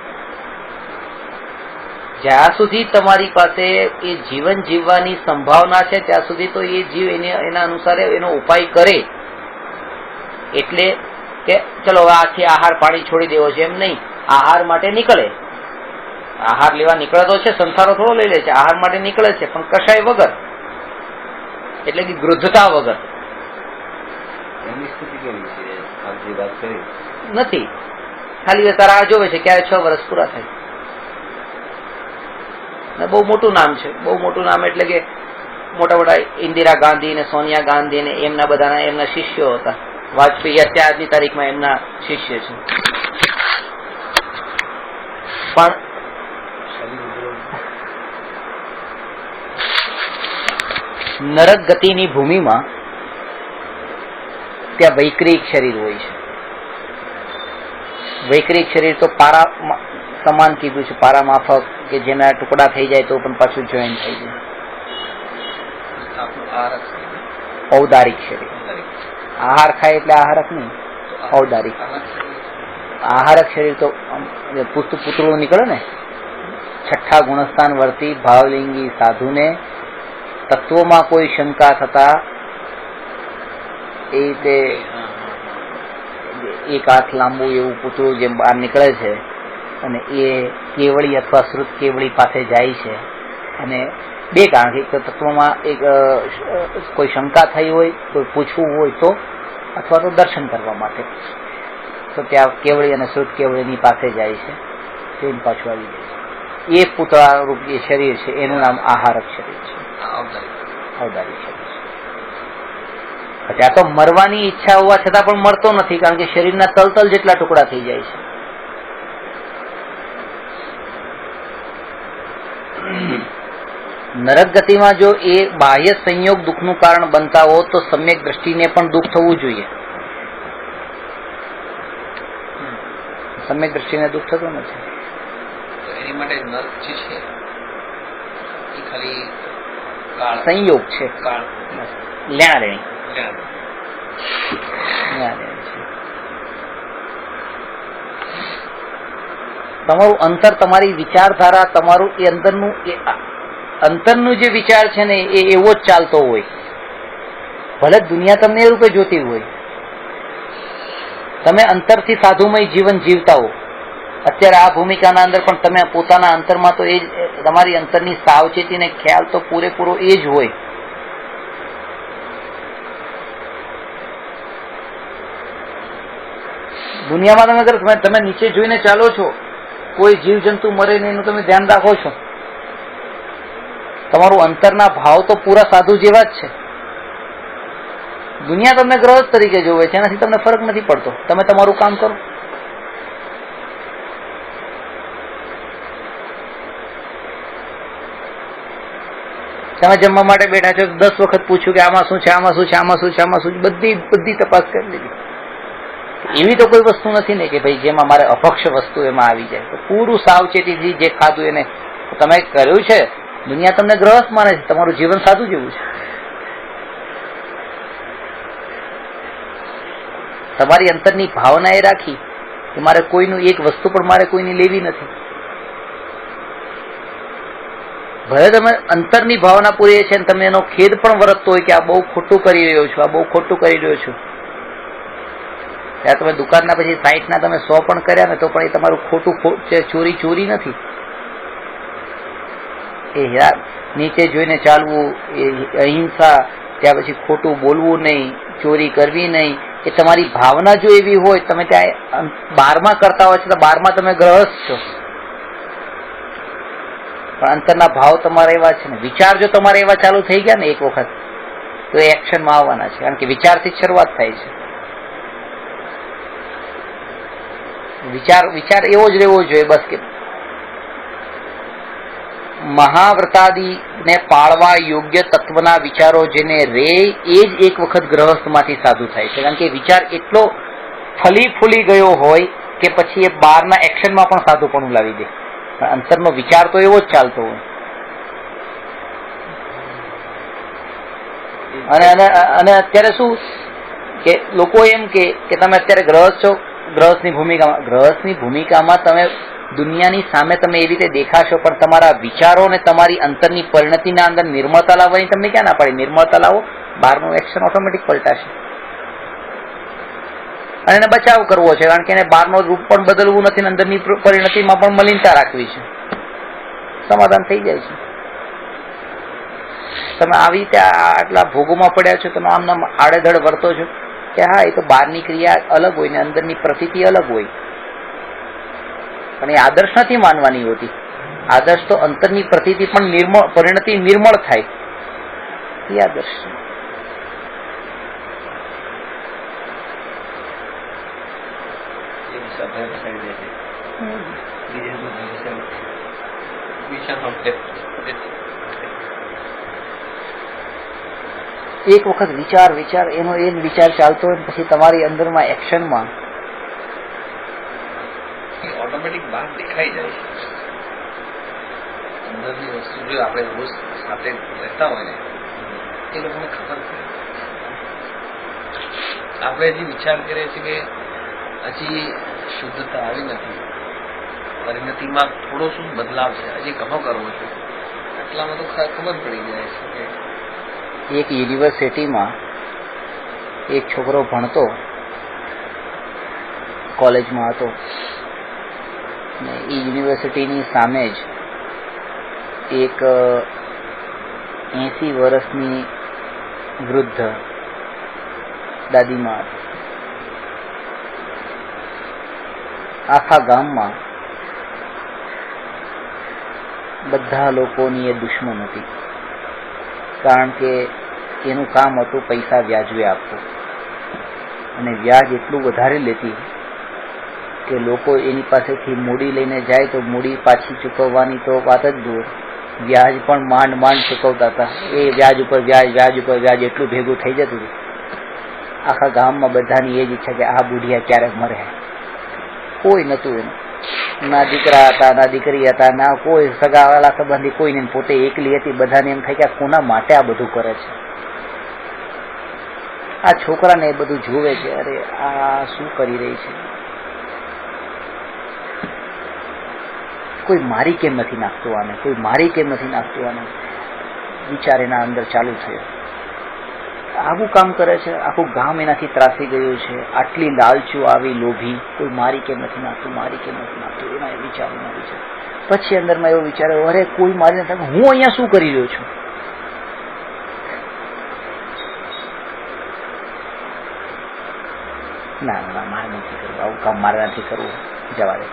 Speaker 1: જ્યાં સુધી તમારી પાસે એ જીવન જીવવાની સંભાવના છે ત્યાં સુધી તો એ જીવ એના અનુસાર એનો ઉપાય કરે. એટલે કે ચલો આથી આહાર પાણી છોડી દેવો છે એમ નહીં, આહાર માટે નીકળે, આહાર લેવા નીકળે તો છે, સંસારો થોડો લઈ લે છે, આહાર માટે નીકળે છે પણ કશાય વગર, એટલે કે ગૃધ્ધતા વગર.
Speaker 2: એમની સ્થિતિ કેવી છે જે વાત કરી
Speaker 1: નથી, ખાલી તારા જોવે છે ક્યારે 6 વર્ષ પૂરા થાય. બહુ મોટું નામ છે, બહુ મોટું નામ એટલે કે મોટા મોટા ઇન્દિરા ગાંધી ને સોનિયા ગાંધી ને એમના બધાના એમના શિષ્યો હતા. વાજપેયી અત્યારની તારીખમાં એમના શિષ્ય છે. પણ નરક ગતિની ભૂમિમાં ત્યાં વૈક્રિક શરીર હોય છે. વૈક્રિક શરીર તો પારા સમાન કીધું છે, પારા માફક કે જેના ટુકડા થઈ જાય તો પણ પાછું જોઈન થઈ જાય. ઔદારિક શરીર, આહાર ખાય એટલે આહારક નહીં, ઔદારિક. આહારક શરીર તો પુતળું નીકળે ને, 6ઠ્ઠા ગુણસ્થાન વર્તી ભાવલિંગી સાધુને તત્વોમાં કોઈ શંકા થતા એ રીતે એક હાથ લાંબુ એવું પૂતળું જેમ બહાર નીકળે છે અને એ કેવળી અથવા શ્રુત કેવળી પાસે જાય છે. અને બે કારણ કે એક તો તત્વમાં એક કોઈ શંકા થઈ હોય, કોઈ પૂછવું હોય તો, અથવા તો દર્શન કરવા માટે, તો ત્યાં કેવળી અને શ્રુત કેવળીની પાસે જાય છે, તેમ પાછું આવી જાય છે. એ પૂતળા રૂપ જે શરીર છે એનું નામ આહારક શરીર છે, ઔદારિક શરીર છે. ત્યાં તો મરવાની ઈચ્છા હોવા છતાં પણ મળતો નથી, કારણ કે શરીરના તલતલ જેટલા ટુકડા થઈ જાય છે. નરક ગતિમાં જો એ બાહ્ય સંયોગ દુઃખનું કારણ બનતા હો તો સમ્યક દ્રષ્ટિને પણ દુઃખ થવું જોઈએ. સમ્યક દ્રષ્ટિને દુઃખ થતું નથી.
Speaker 3: એની માટે નર્ક જે છે એ ખાલી
Speaker 1: સંયોગ છે, લેણાદેણી છે. તમારું અંતર, તમારી વિચારધારા, તમારું એ અંતરનું જે વિચાર છે ને એ એવો જ ચાલતો હોય, ભલે દુનિયા તમને એ રૂપે જોતી હોય. તમે અંતરથી સાધુમય જીવન જીવતા હો અત્યારે આ ભૂમિકાના અંદર, પણ તમે પોતાના અંતરમાં તો એ જ, તમારી અંતરની સાવચેતી ને ખ્યાલ તો પૂરેપૂરો એ જ હોય. દુનિયામાં તમે નીચે જોઈને ચાલો છો, કોઈ જીવજંતુ મરે નહીં એનું તમે ધ્યાન રાખો છો, તમારું અંતરના ભાવ તો પૂરા સાધુ જેવા જ છે. દુનિયા તમને ગ્રહસ્થ તરીકે જોવે છે, એનાથી તમને ફરક નથી પડતો. તમે તમારું કામ કરો. તમે જમવા માટે બેઠા છો, 10 વખત પૂછ્યું કે આમાં શું છે, આમાં શું છે, આમાં શું છે, આમાં શું છે, બધી તપાસ કરી લીધી. એવી તો કોઈ વસ્તુ નથી ને કે ભાઈ જેમાં મારે અપક્ષ વસ્તુ એમાં આવી જાય. તો પૂરું સાવચેતીથી જે ખાધું એને તમે કર્યું છે. દુનિયા તમને ગ્રહસ્થ માને છે, તમારું જીવન સાદું જેવું છે. તમારી અંતરની ભાવના એ રાખી કે મારે કોઈનું એક વસ્તુ પણ મારે કોઈની લેવી નથી. ભલે તમે અંતરની ભાવના પૂરી છે, તમે એનો ખેદ પણ વર્તતો હોય કે આ બહુ ખોટું કરી રહ્યો છું, આ બહુ ખોટું કરી રહ્યો છું. ત્યાં તમે દુકાનના પછી 60ના તમે 100 પણ કર્યા ને તો પણ એ તમારું ખોટું ચોરી નથી. એ નીચે જોઈને ચાલવું, એ અહિંસા, ત્યાં પછી ખોટું બોલવું નહીં, ચોરી કરવી નહીં, એ તમારી ભાવના જો એવી હોય, તમે ત્યાં 12માં કરતા હોય છે તો 12માં તમે ગ્રહસ્થ છો, પણ અંતરના ભાવ તમારા એવા છે ને. વિચાર જો તમારે એવા ચાલુ થઈ ગયા ને એક વખત, તો એ એક્શનમાં આવવાના છે, કારણ કે વિચારથી જ શરૂઆત થાય છે. વિચાર એવો જ રહેવો જોઈએ બસ, કે મહાવ્રતાદિને પાળવા યોગ્ય તત્વના વિચારો જેને રે એ જ એક વખત ગ્રહસ્થમાંથી સાધુ થાય છે. કારણ કે વિચાર એટલો ફલી ફૂલી ગયો હોય કે પછી એ બહારના એક્શનમાં પણ સાધુપણું લાવી દે. અંતરનો વિચાર તો એવો જ ચાલતો હોય. અને અત્યારે શું કે લોકો એમ કે તમે અત્યારે ગ્રહસ્થ છો, ગ્રહસ્થની ભૂમિકામાં તમે દુનિયાની સામે તમે એ રીતે દેખાશો, પણ તમારા વિચારો ને તમારી અંતરની પરિણતિના અંદર નિર્મળતા લાવવાની તમને ક્યાં ના પાડી? નિર્મળતા લાવો, બહારનું એક્શન ઓટોમેટિક પલટાશે. અને એને બચાવ કરવો છે, કારણ કે એને બહારનો રૂપ પણ બદલવું નથી, અંદરની પરિણતિમાં પણ મલિનતા રાખવી છે. સમાધાન થઈ જાય છે. તમે આવી રીતે આટલા ભોગોમાં પડ્યા છો, તમે આમ આડેધડ વર્તો છો કે હા એ તો બહારની ક્રિયા અલગ હોય ને અંદરની પ્રતીતિ અલગ હોય, પણ એ આદર્શ નથી માનવાની હોતી. આદર્શ તો અંતરની પ્રતીતિ પણ પરિણતિ નિર્મળ થાય એ આદર્શ છે. એક વખત વિચાર એનો એ વિચાર ચાલતો હોય પછી તમારી અંદરમાં એક્શનમાં
Speaker 3: ઓટોમેટિક બહાર દેખાઈ જાય છે. અંદરની વસ્તુ જો આપણે રોજ સાથે રહેતા હોય ને એ લોકોને ખબર પડે. આપણે હજી વિચાર કરીએ છીએ કે હજી શુદ્ધતા આવી નથી, પરિણતિમાં થોડો શું બદલાવ છે, હજી ઘણો કરવો છે, એટલામાં તો ખબર પડી જાય છે કે
Speaker 1: એક યુનિવર્સિટીમાં એક છોકરો ભણતો, કોલેજમાં હતો, ને એ યુનિવર્સિટીની સામે જ એક 80 વર્ષની વૃદ્ધ દાદીમાં હતી. આખા ગામમાં બધા લોકોની એ દુશ્મન હતી, કારણ કે એનું કામ હતું પૈસા વ્યાજવે આપવું, અને વ્યાજ એટલું વધારે લેતી કે લોકો એની પાસેથી મૂડી લઈને જાય તો મૂડી પાછી ચૂકવવાની તો વાત જ દૂર, વ્યાજ પણ માંડ ચૂકવતા હતા. એ વ્યાજ ઉપર વ્યાજ એટલું ભેગું થઈ જતું હતું. આખા ગામમાં બધાની એ જ ઈચ્છા કે આ બુઢિયા ક્યારેક મરે. કોઈ નતું એનું, ના દીકરા હતા, ના દીકરી હતા, ના કોઈ સગાવાલા સંબંધી કોઈ નહીં, પોતે એકલી હતી. બધાને એમ થાય કે આ કોના માટે આ બધું કરે છે. આ છોકરાને એ બધું જોવે છે, અરે આ શું કરી રહી છે, કોઈ મારી કેમ નથી નાખતું આને, કોઈ મારી કેમ નથી નાખતું આને, વિચાર એના અંદર ચાલુ થયો. આવું કામ કરે છે, આખું ગામ એનાથી ત્રાસી ગયું છે, આટલી લાલચુ આવી લોભી, કોઈ મારી કેમ નથી નાખતું, મારી કેમ નથી નાખતું, એના એ વિચાર. પછી અંદરમાં એવો વિચાર, અરે કોઈ મારી નથી, હું અહીંયા શું કરી રહ્યો છું? ના મારે નથી કરવું, આવું કામ મારે નથી કરવું, જવા દે.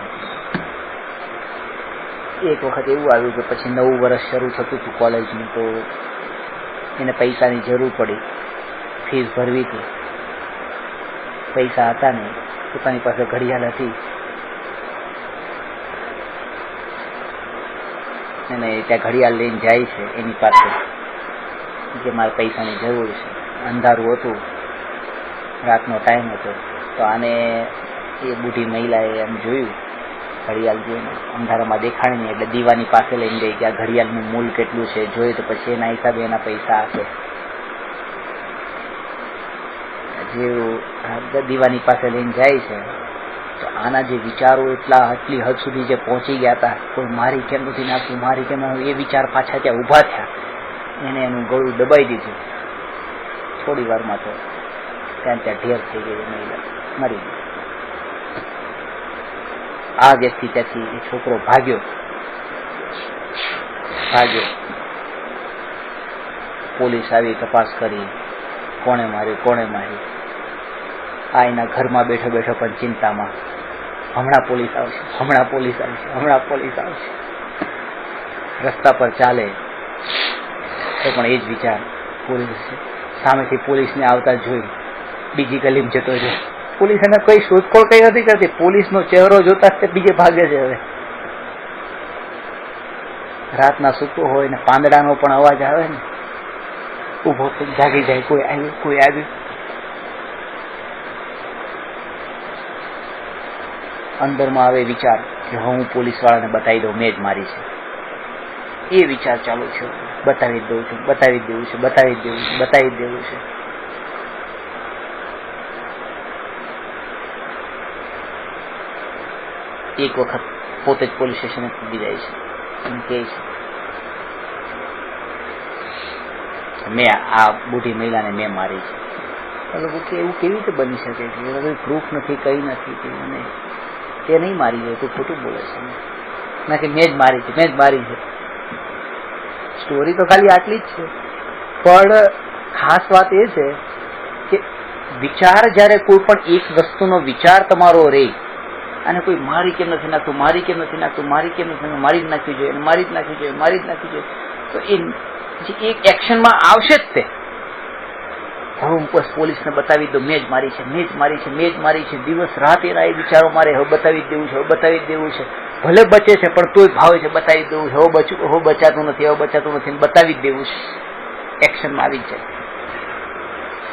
Speaker 1: એક વખત એવું આવ્યું કે પછી 9 વર્ષ શરૂ થતું હતું કોલેજનું, તો એને પૈસાની જરૂર પડી, ફીસ ભરવી હતી, પૈસા હતા નહીં, પોતાની પાસે ઘડિયાળ હતી, અને ત્યાં ઘડિયાળ લઈને જાય છે એની પાસે કે મારે પૈસાની જરૂર છે. અંધારું હતું, રાતનો ટાઈમ હતો, તો આને એ બુઢી મહિલાએ એમ જોયું, ઘડિયાળ જોઈને અંધારામાં દેખાણી નહીં, એટલે દીવાની પાસે લઈને ગઈ કે આ ઘડિયાળનું મૂલ કેટલું છે જોઈએ, તો પછી એના હિસાબે એના પૈસા આપે. જે દીવાની પાસે લઈને જાય છે, તો આના જે વિચારો આટલી હદ સુધી જે પહોંચી ગયા હતા, કોઈ મારી કેમ નથી નાખતું, મારી કેમ, એ વિચાર પાછા ત્યાં ઊભા થયા. એને એનું ગળું દબાઈ દીધું. થોડી વારમાં તો ત્યાં ઢેર થઈ ગઈ, મહિલા મરી ગઈ. આ વ્યક્તિ ત્યાંથી એ છોકરો ભાગ્યો. પોલીસ આવી તપાસ કરી, કોણે મારી. આ એના ઘરમાં બેઠો પણ ચિંતામાં, હમણાં પોલીસ આવશે. રસ્તા પર ચાલે તો પણ એ જ વિચાર, પોલીસ સામેથી પોલીસને આવતા જોઈ બીજી ગલીમાં જતો રહ્યો. પોલીસ એને કઈ શોધખોળ કઈ નથી કરતી, પોલીસનો ચહેરો જોતા જ બીજે ભાગે છે. હવે રાતના સૂતો હોય ને પાંદડાનો પણ અવાજ આવે ને, ઉભો થઈ જાગી જાય, કોઈ આવ્યું, કોઈ આવ્યું. અંદરમાં આવે વિચાર કે હું પોલીસ વાળાને બતાવી દઉં, મેં જ મારી છે. એ વિચાર ચાલુ છે, બતાવી જ દઉં છું, બતાવી જ દેવું છે, બતાવી જ દેવું છે, બતાવી જ દેવું છે. એક વખત પોતે જ પોલીસ સ્ટેશને પૂગી જાય છે અને કહે છે મેં આ બુઢી મહિલાને મેં મારી છે. એવું કેવી રીતે બની શકે છે? પ્રૂફ નથી, કઈ નથી. અને તે નહીં મારી હોય, તું ખોટું બોલે છે ના, કે મેં જ મારી છે, મેં જ મારી છે. સ્ટોરી તો ખાલી આટલી જ છે, પણ ખાસ વાત એ છે કે વિચાર જયારે કોઈ પણ એક વસ્તુનો વિચાર તમારો રહે અને કોઈ મારી કેમ નથી નાખતું, મારી કેમ નથી નાખતું, મારી કેમ નથી નાખતું, મારી જ નાખવી જોઈએ, મારી જ નાખવી જોઈએ, મારી જ નાખવી જોઈએ, તો એ એક એક્શનમાં આવશે જ. તે હું પોલીસને બતાવી દઉં, મેં જ મારી છે, મેં જ મારી છે, મેં જ મારી છે. દિવસ રાત એના એ વિચારો મારે હવે બતાવી જ દેવું છે, હવે બતાવી જ દેવું છે. ભલે બચે છે પણ તોય ભાવ છે બતાવી દેવું છે, હવે બચાતું નથી, હવે બચાતું નથી, બતાવી જ દેવું છે. એક્શનમાં આવી જ જાય.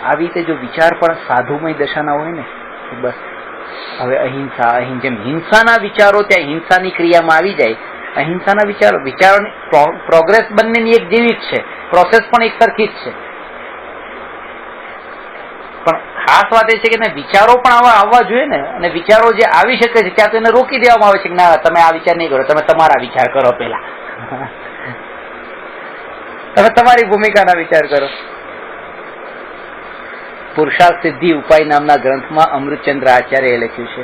Speaker 1: આવી રીતે જો વિચાર પણ સાધુમય દશાના હોય ને, બસ હવે અહિંસા, જેમ હિંસાના વિચારો ત્યાં હિંસાની ક્રિયામાં આવી જાય. અહિંસાના વિચારોની પ્રોગ્રેસ બંનેની એક જેવી જ છે, પ્રોસેસ પણ એક સરખી જ છે. પણ ખાસ વાત એ છે કે વિચારો પણ આવા આવવા જોઈએ ને, અને વિચારો જે આવી શકે છે ત્યાં તો એને રોકી દેવામાં આવે છે કે ના, તમે આ વિચાર નહીં કરો, તમે તમારા વિચાર કરો, પેલા તમે તમારી ભૂમિકાના વિચાર કરો. પુરુષાર્થ સિદ્ધિ ઉપાય નામના ગ્રંથમાં અમૃતચંદ્ર આચાર્યએ લખ્યું છે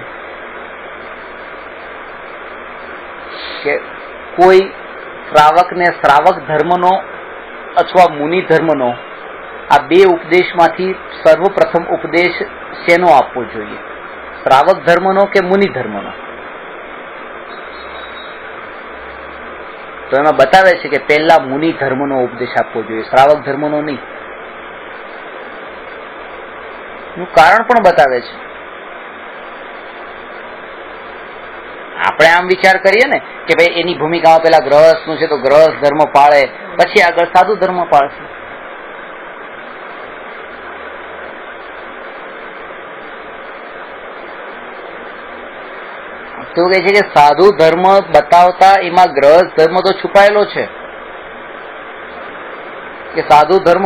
Speaker 1: કે કોઈ શ્રાવકને શ્રાવક ધર્મનો અથવા મુનિ ધર્મનો આ બે ઉપદેશમાંથી સર્વપ્રથમ ઉપદેશ શેનો આપવો જોઈએ? શ્રાવક ધર્મનો કે મુનિ ધર્મનો? તો એમાં બતાવે છે કે પહેલા મુનિ ધર્મનો ઉપદેશ આપવો જોઈએ, શ્રાવક ધર્મનો નહીં. નું કારણ પણ બતાવે છે. આપણે આમ વિચાર કરીએ ને કે ભાઈ એની ભૂમિકામાં પેલા ગ્રહસ્થ નું છે તો ગ્રહસ્થ ધર્મ પાળે, પછી આગળ સાધુ ધર્મ પાળશે. તો કહે છે કે સાધુ ધર્મ બતાવતા એમાં ગ્રહસ્થ ધર્મ તો છુપાયેલો છે. કે સાધુ ધર્મ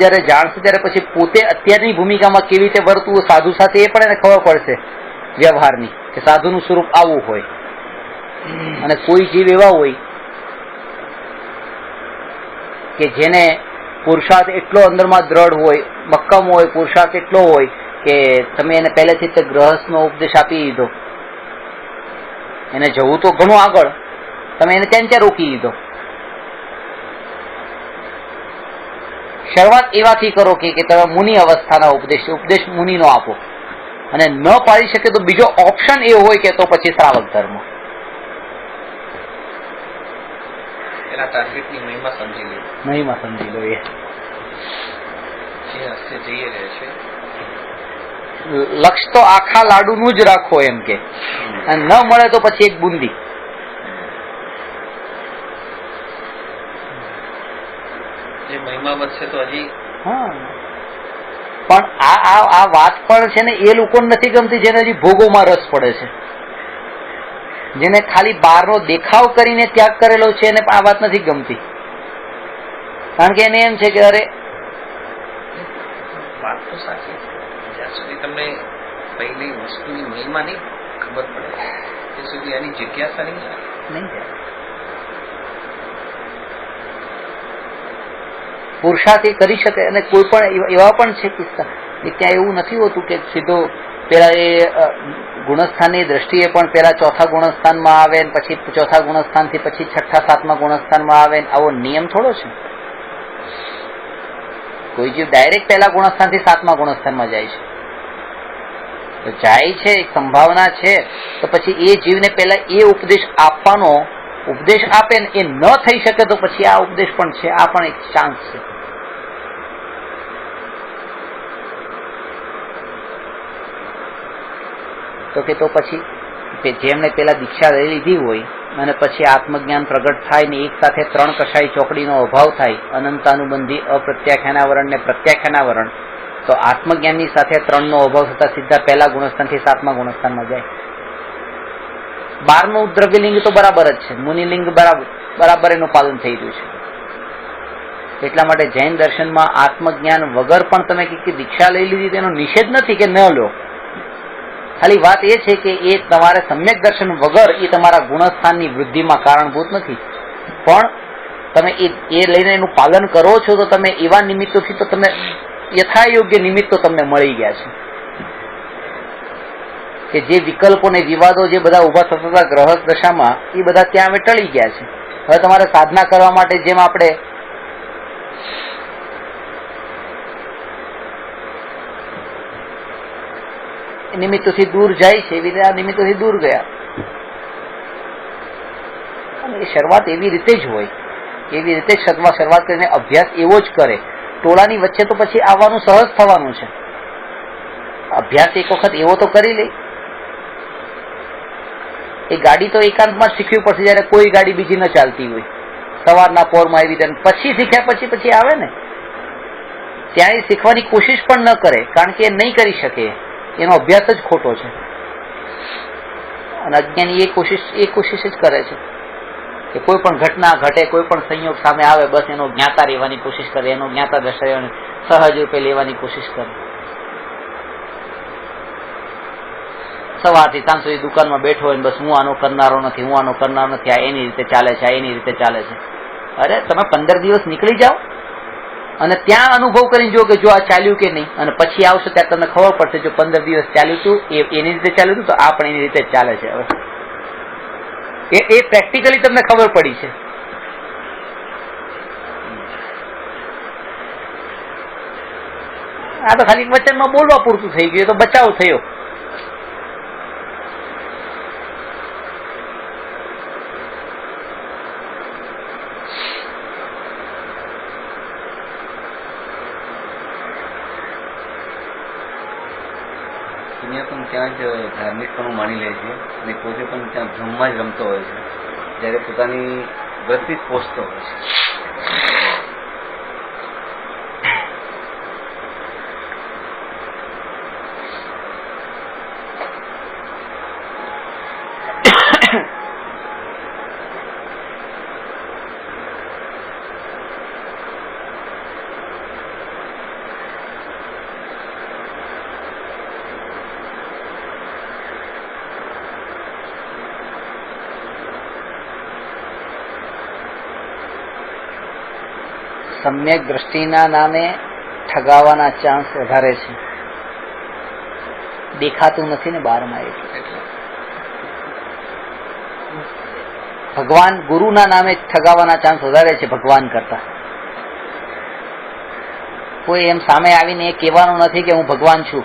Speaker 1: જયારે જાણશે ત્યારે પછી પોતે અત્યારની ભૂમિકામાં કેવી રીતે વર્તવું સાધુ સાથે એ પણ એને ખબર પડશે વ્યવહારની, કે સાધુનું સ્વરૂપ આવું હોય. અને કોઈ જીવ એવા હોય કે જેને પુરુષાર્થ એટલો અંદરમાં દ્રઢ હોય, મક્કમ હોય, પુરુષાર્થ એટલો હોય કે તમે એને પહેલેથી જ ગ્રહસ્થનો ઉપદેશ આપી દીધો, એને જવું તો ઘણું આગળ, તમે એને ત્યાં રોકી દીધો. શરૂઆત એવાથી કરો કે તમે મુનિ અવસ્થાના ઉપદેશ મુનિનો આપો, અને ન પાડી શકે તો બીજો ઓપ્શન એ હોય કે તો પછી શ્રાવક ધર્મ.
Speaker 3: એના ટાર્ગેટની મહિમા સમજી લો. એ હસ્તે જઈએ રહે છે.
Speaker 1: લક્ષ્ય તો આખા લાડુનું જ રાખો એમ કે, અને ન મળે તો પછી એક બુંદી.
Speaker 3: જે મહિમા વધશે તો હજી.
Speaker 1: હા, પણ આ વાત પણ છે ને એ લોકોને નથી ગમતી જેને હજી ભોગોમાં રસ પડે છે, જેને ખાલી બહારનો દેખાવ કરીને ત્યાગ કરેલો છે એને આ વાત નથી ગમતી. કારણ કે એને એમ છે કે અરે
Speaker 3: વાત તો સાચી, જ્યાં સુધી તમને પહેલી વસ્તુની મહિમા નહીં ખબર પડે ત્યાં સુધી એની જિજ્ઞાસા નહીં
Speaker 1: જાય. પુરુષાર્થ એ કરી શકે, અને કોઈ પણ એવા પણ છે કિસ્સા કે ત્યાં એવું નથી હોતું કે સીધો પેલા એ ગુણસ્થાનની દ્રષ્ટિએ પણ પેલા ચોથા ગુણસ્થાનમાં આવે, પછી ચોથા ગુણસ્થાનથી પછી છઠ્ઠા સાતમા ગુણસ્થાનમાં આવે. આવો નિયમ થોડો છે. કોઈ જીવ ડાયરેક્ટ પહેલા ગુણસ્થાનથી સાતમા ગુણસ્થાનમાં જાય છે, તો જાય છે, એક સંભાવના છે, તો પછી એ જીવને પહેલા એ ઉપદેશ આપવાનો, ઉપદેશ આપે ને એ ન થઈ શકે તો પછી આ ઉપદેશ પણ છે, આ પણ એક ચાન્સ છે. તો કે તો પછી જેમણે પેલા દીક્ષા લઈ લીધી હોય અને પછી આત્મજ્ઞાન પ્રગટ થાય ને એક સાથે 3 કષાય ચોકડીનો અભાવ થાય, અનંતાનુબંધી અપ્રત્યાખ્યાનાવરણ ને પ્રત્યાખ્યાનાવરણ, તો આત્મજ્ઞાનની સાથે 3 નો અભાવ થતા સીધા પહેલા ગુણસ્થાનથી 7મા ગુણસ્થાનમાં જાય. 12નું દ્રવ્યલિંગ તો બરાબર જ છે, મુનિલિંગ બરાબર એનું પાલન થઈ રહ્યું છે. એટલા માટે જૈન દર્શનમાં આત્મજ્ઞાન વગર પણ તમે કે દીક્ષા લઈ લીધી તેનો નિષેધ નથી કે ન લો. ખાલી વાત એ છે કે એ તમારે સમ્યક દર્શન વગર એ તમારા ગુણસ્થાનની વૃદ્ધિમાં કારણભૂત નથી. પણ તમે એ લઈને એનું પાલન કરો છો તો તમે એવા નિમિત્તોથી તો તમે યથાયોગ્ય નિમિત્તો તમને મળી ગયા છે કે જે વિકલ્પો ને વિવાદો જે બધા ઉભા થતા હતા ગ્રહસ્થ દશામાં એ બધા ત્યાં હવે ટળી ગયા છે. હવે તમારે સાધના કરવા માટે જેમ આપણે નિમિત્તોથી દૂર જાય છે એવી રીતે આ નિમિત્તોથી દૂર ગયા. અને એ શરૂઆત એવી રીતે જ હોય, એવી રીતે શરૂઆત કરીને અભ્યાસ એવો જ કરે. ટોળાની વચ્ચે તો પછી આવવાનું સહજ થવાનું છે. અભ્યાસ એક વખત એવો તો કરી લે. એ ગાડી તો એકાંતમાં જ શીખવી પડશે જયારે કોઈ ગાડી બીજી ન ચાલતી હોય. સવારના પોરમાં આવી રીતે પછી શીખ્યા પછી આવે ને ત્યાં એ શીખવાની કોશિશ પણ ન કરે, કારણ કે એ નહીં કરી શકે, એનો અભ્યાસ જ ખોટો છે. અને અજ્ઞાની એ કોશિશ જ કરે છે કે કોઈ પણ ઘટના ઘટે, કોઈ પણ સંયોગ સામે આવે, બસ એનો જ્ઞાતા રહેવાની કોશિશ કરે, એનો જ્ઞાતા દર્શાવવાની સહજ રૂપે લેવાની કોશિશ કરે. સવારથી સાંજ સુધી દુકાનમાં બેઠો હોય ને બસ હું આનો કરનારો નથી, હું આનો કરનારો નથી, આ એની રીતે ચાલે છે, આ એની રીતે ચાલે છે. અરે તમે 15 દિવસ નીકળી જાઓ અને ત્યાં અનુભવ કરીને જો કે જો આ ચાલ્યું કે નહીં, અને પછી આવશો ત્યારે તમને ખબર પડશે જો 15 દિવસ ચાલ્યું હતું એની રીતે ચાલ્યું હતું તો આ પણ એની રીતે જ ચાલે છે. હવે એ પ્રેક્ટિકલી તમને ખબર પડી છે. આ તો ખાલી વચનમાં બોલવા પૂરતું થઈ ગયું, તો બચાવ થયો.
Speaker 2: ત્યાં જ ધાર્મિકપણું માની લે છે અને પોતે પણ ત્યાં ભ્રમમાં જ રમતો હોય છે, જ્યારે પોતાની વૃત્તિ જ પોષતો હોય છે.
Speaker 1: સમ્યક દ્રષ્ટિના નામે ઠગાવાના ચાન્સ વધારે છે. દેખાતું નથી ને બહારમાં. એટલે ભગવાન ગુરુના નામે ઠગાવાના ચાન્સ વધારે છે ભગવાન કરતા. કોઈ એમ સામે આવીને એ કહેવાનું નથી કે હું ભગવાન છું,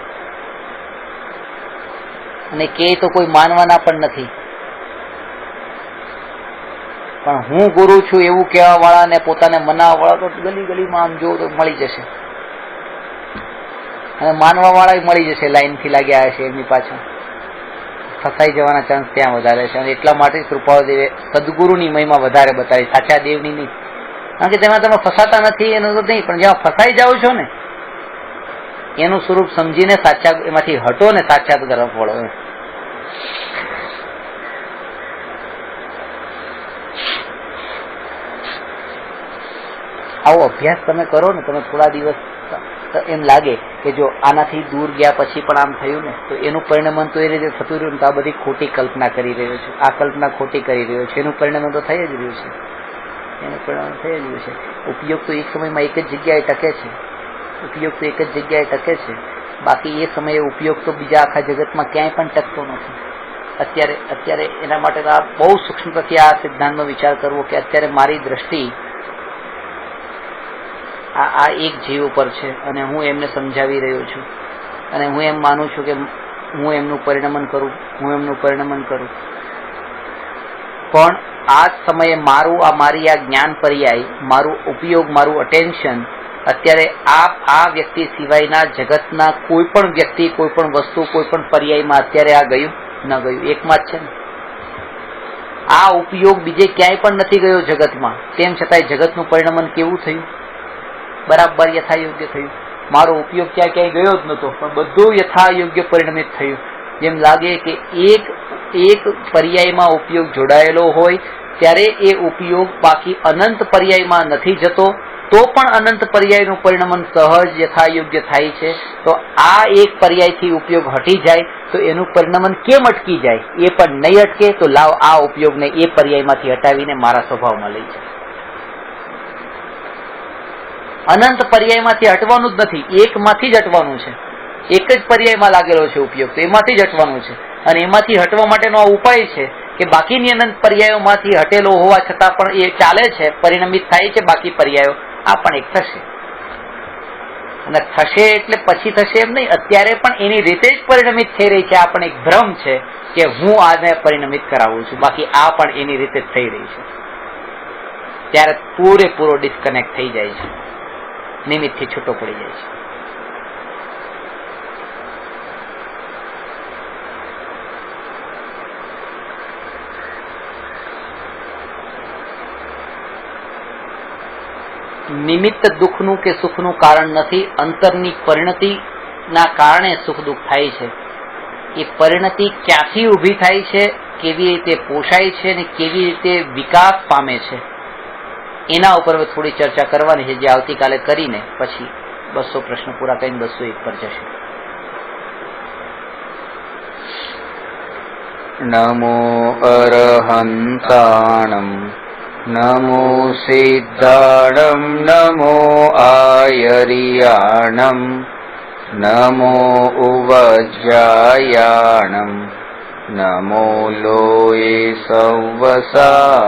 Speaker 1: અને કે તો કોઈ માનવાના પણ નથી. પણ હું ગુરુ છું એવું કહેવા વાળા ને પોતાને મનાવવા વાળા તો ગલી ગલીમાં આમ જો તો મળી જશે, અને માનવા વાળા મળી જશે. લાઈનથી લાગ્યા હશે એમની પાછળ. ફસાઈ જવાના ચાન્સ ત્યાં વધારે છે. અને એટલા માટે કૃપાળુદેવે સદગુરુની મહિમા વધારે બતાવી, સાચા દેવની નહીં. કારણ કે તેમાં તમે ફસાતા નથી એનું તો નહીં, પણ જ્યાં ફસાઈ જાઓ છો ને એનું સ્વરૂપ સમજીને સાચા એમાંથી હટો ને સાચા તરફ વળો. આવો અભ્યાસ તમે કરો ને, તમે થોડા દિવસ એમ લાગે કે જો આનાથી દૂર ગયા પછી પણ આમ થયું ને, તો એનું પરિણામ તો એ રીતે થતું રહ્યું ને, તો આ બધી ખોટી કલ્પના કરી રહ્યો છે, આ કલ્પના ખોટી કરી રહ્યો છે, એનું પરિણામ તો થઈ જ રહ્યું છે. એનું પરિણામ થઈ જ રહ્યું છે. ઉપયોગ તો એક સમયમાં એક જ જગ્યાએ ટકે છે, ઉપયોગ તો એક જ જગ્યાએ ટકે છે. બાકી એ સમયે ઉપયોગ તો બીજા આખા જગતમાં ક્યાંય પણ ટકતો નથી. અત્યારે એના માટે આ બહુ સૂક્ષ્મતાથી આ સિદ્ધાંતનો વિચાર કરવો કે અત્યારે મારી દ્રષ્ટિ આ એક જીવ ઉપર છે અને હું એમને સમજાવી રહ્યો છું, અને હું એમ માનું છું કે હું એમનું પરિણમન કરું, હું એમનું પરિણમન કરું. પણ આ સમયે મારી આ જ્ઞાન પર્યાય, મારું ઉપયોગ, મારું અટેન્શન અત્યારે આ વ્યક્તિ સિવાયના જગતના કોઈ પણ વ્યક્તિ, કોઈ પણ વસ્તુ, કોઈ પણ પર્યાયમાં અત્યારે આ ગયું ન ગયું એકમાં જ છે ને. આ ઉપયોગ બીજે ક્યાંય પણ નથી ગયો જગતમાં, તેમ છતાંય જગતનું પરિણમન કેવું થયું? બરાબર યથાયોગ્ય થયું. મારો ઉપયોગ ક્યાંય ગયો જ નહોતો, પણ બધું યથાયોગ્ય પરિણમિત થયું. જેમ લાગે કે એક પર્યાયમાં ઉપયોગ જોડાયેલો હોય ત્યારે એ ઉપયોગ બાકી અનંત પર્યાયમાં નથી જતો, તો પણ અનંત પર્યાયનું પરિણમન સહજ યથાયોગ્ય થાય છે. તો આ એક પર્યાયથી ઉપયોગ હટી જાય તો એનું પરિણમન કેમ અટકી જાય? એ પણ નહીં અટકે તો લાવ આ ઉપયોગને એ પર્યાયમાંથી હટાવીને મારા સ્વભાવમાં લઈ જાય. અનંત પર્યાયમાંથી હટવાનું જ નથી, એકમાંથી જ હટવાનું છે. એક જ પર્યાયમાં લાગેલો છે ઉપયોગ, તો એમાંથી જ હટવાનું છે. અને એમાંથી હટવા માટેનો આ ઉપાય છે કે બાકીની અનંત પર્યાયોમાંથી હટેલો હોવા છતાં પણ એ ચાલે છે, પરિણમિત થાય છે બાકી પર્યાયો, આ પણ એક થશે. અને થશે એટલે પછી થશે એમ નહીં, અત્યારે પણ એની રીતે જ પરિણમિત થઈ રહી છે. આ પણ એક ભ્રમ છે કે હું આને પરિણમિત કરાવું છું, બાકી આ પણ એની રીતે જ થઈ રહી છે. ત્યારે પૂરેપૂરો ડિસ્કનેક્ટ થઈ જાય છે, નિમિત્તથી છૂટો પડી જાય છે. નિમિત્ત દુઃખનું કે સુખનું કારણ નથી, અંતરની પરિણતિના કારણે સુખ દુઃખ થાય છે. એ પરિણતિ ક્યાંથી ઊભી થાય છે, કેવી રીતે પોષાય છે અને કેવી રીતે વિકાસ પામે છે, એના ઉપર થોડી ચર્ચા કરવાની છે, જે આવતીકાલે કરીને પછી 200 પ્રશ્ન પૂરા કરીને 201 પર જશે.
Speaker 2: નમો અરહંતાણમ નમો સિદ્ધાણમ નમો આયરિયાણમ નમો ઉવજ્જાયાણમ નમો લોયે સવસાહું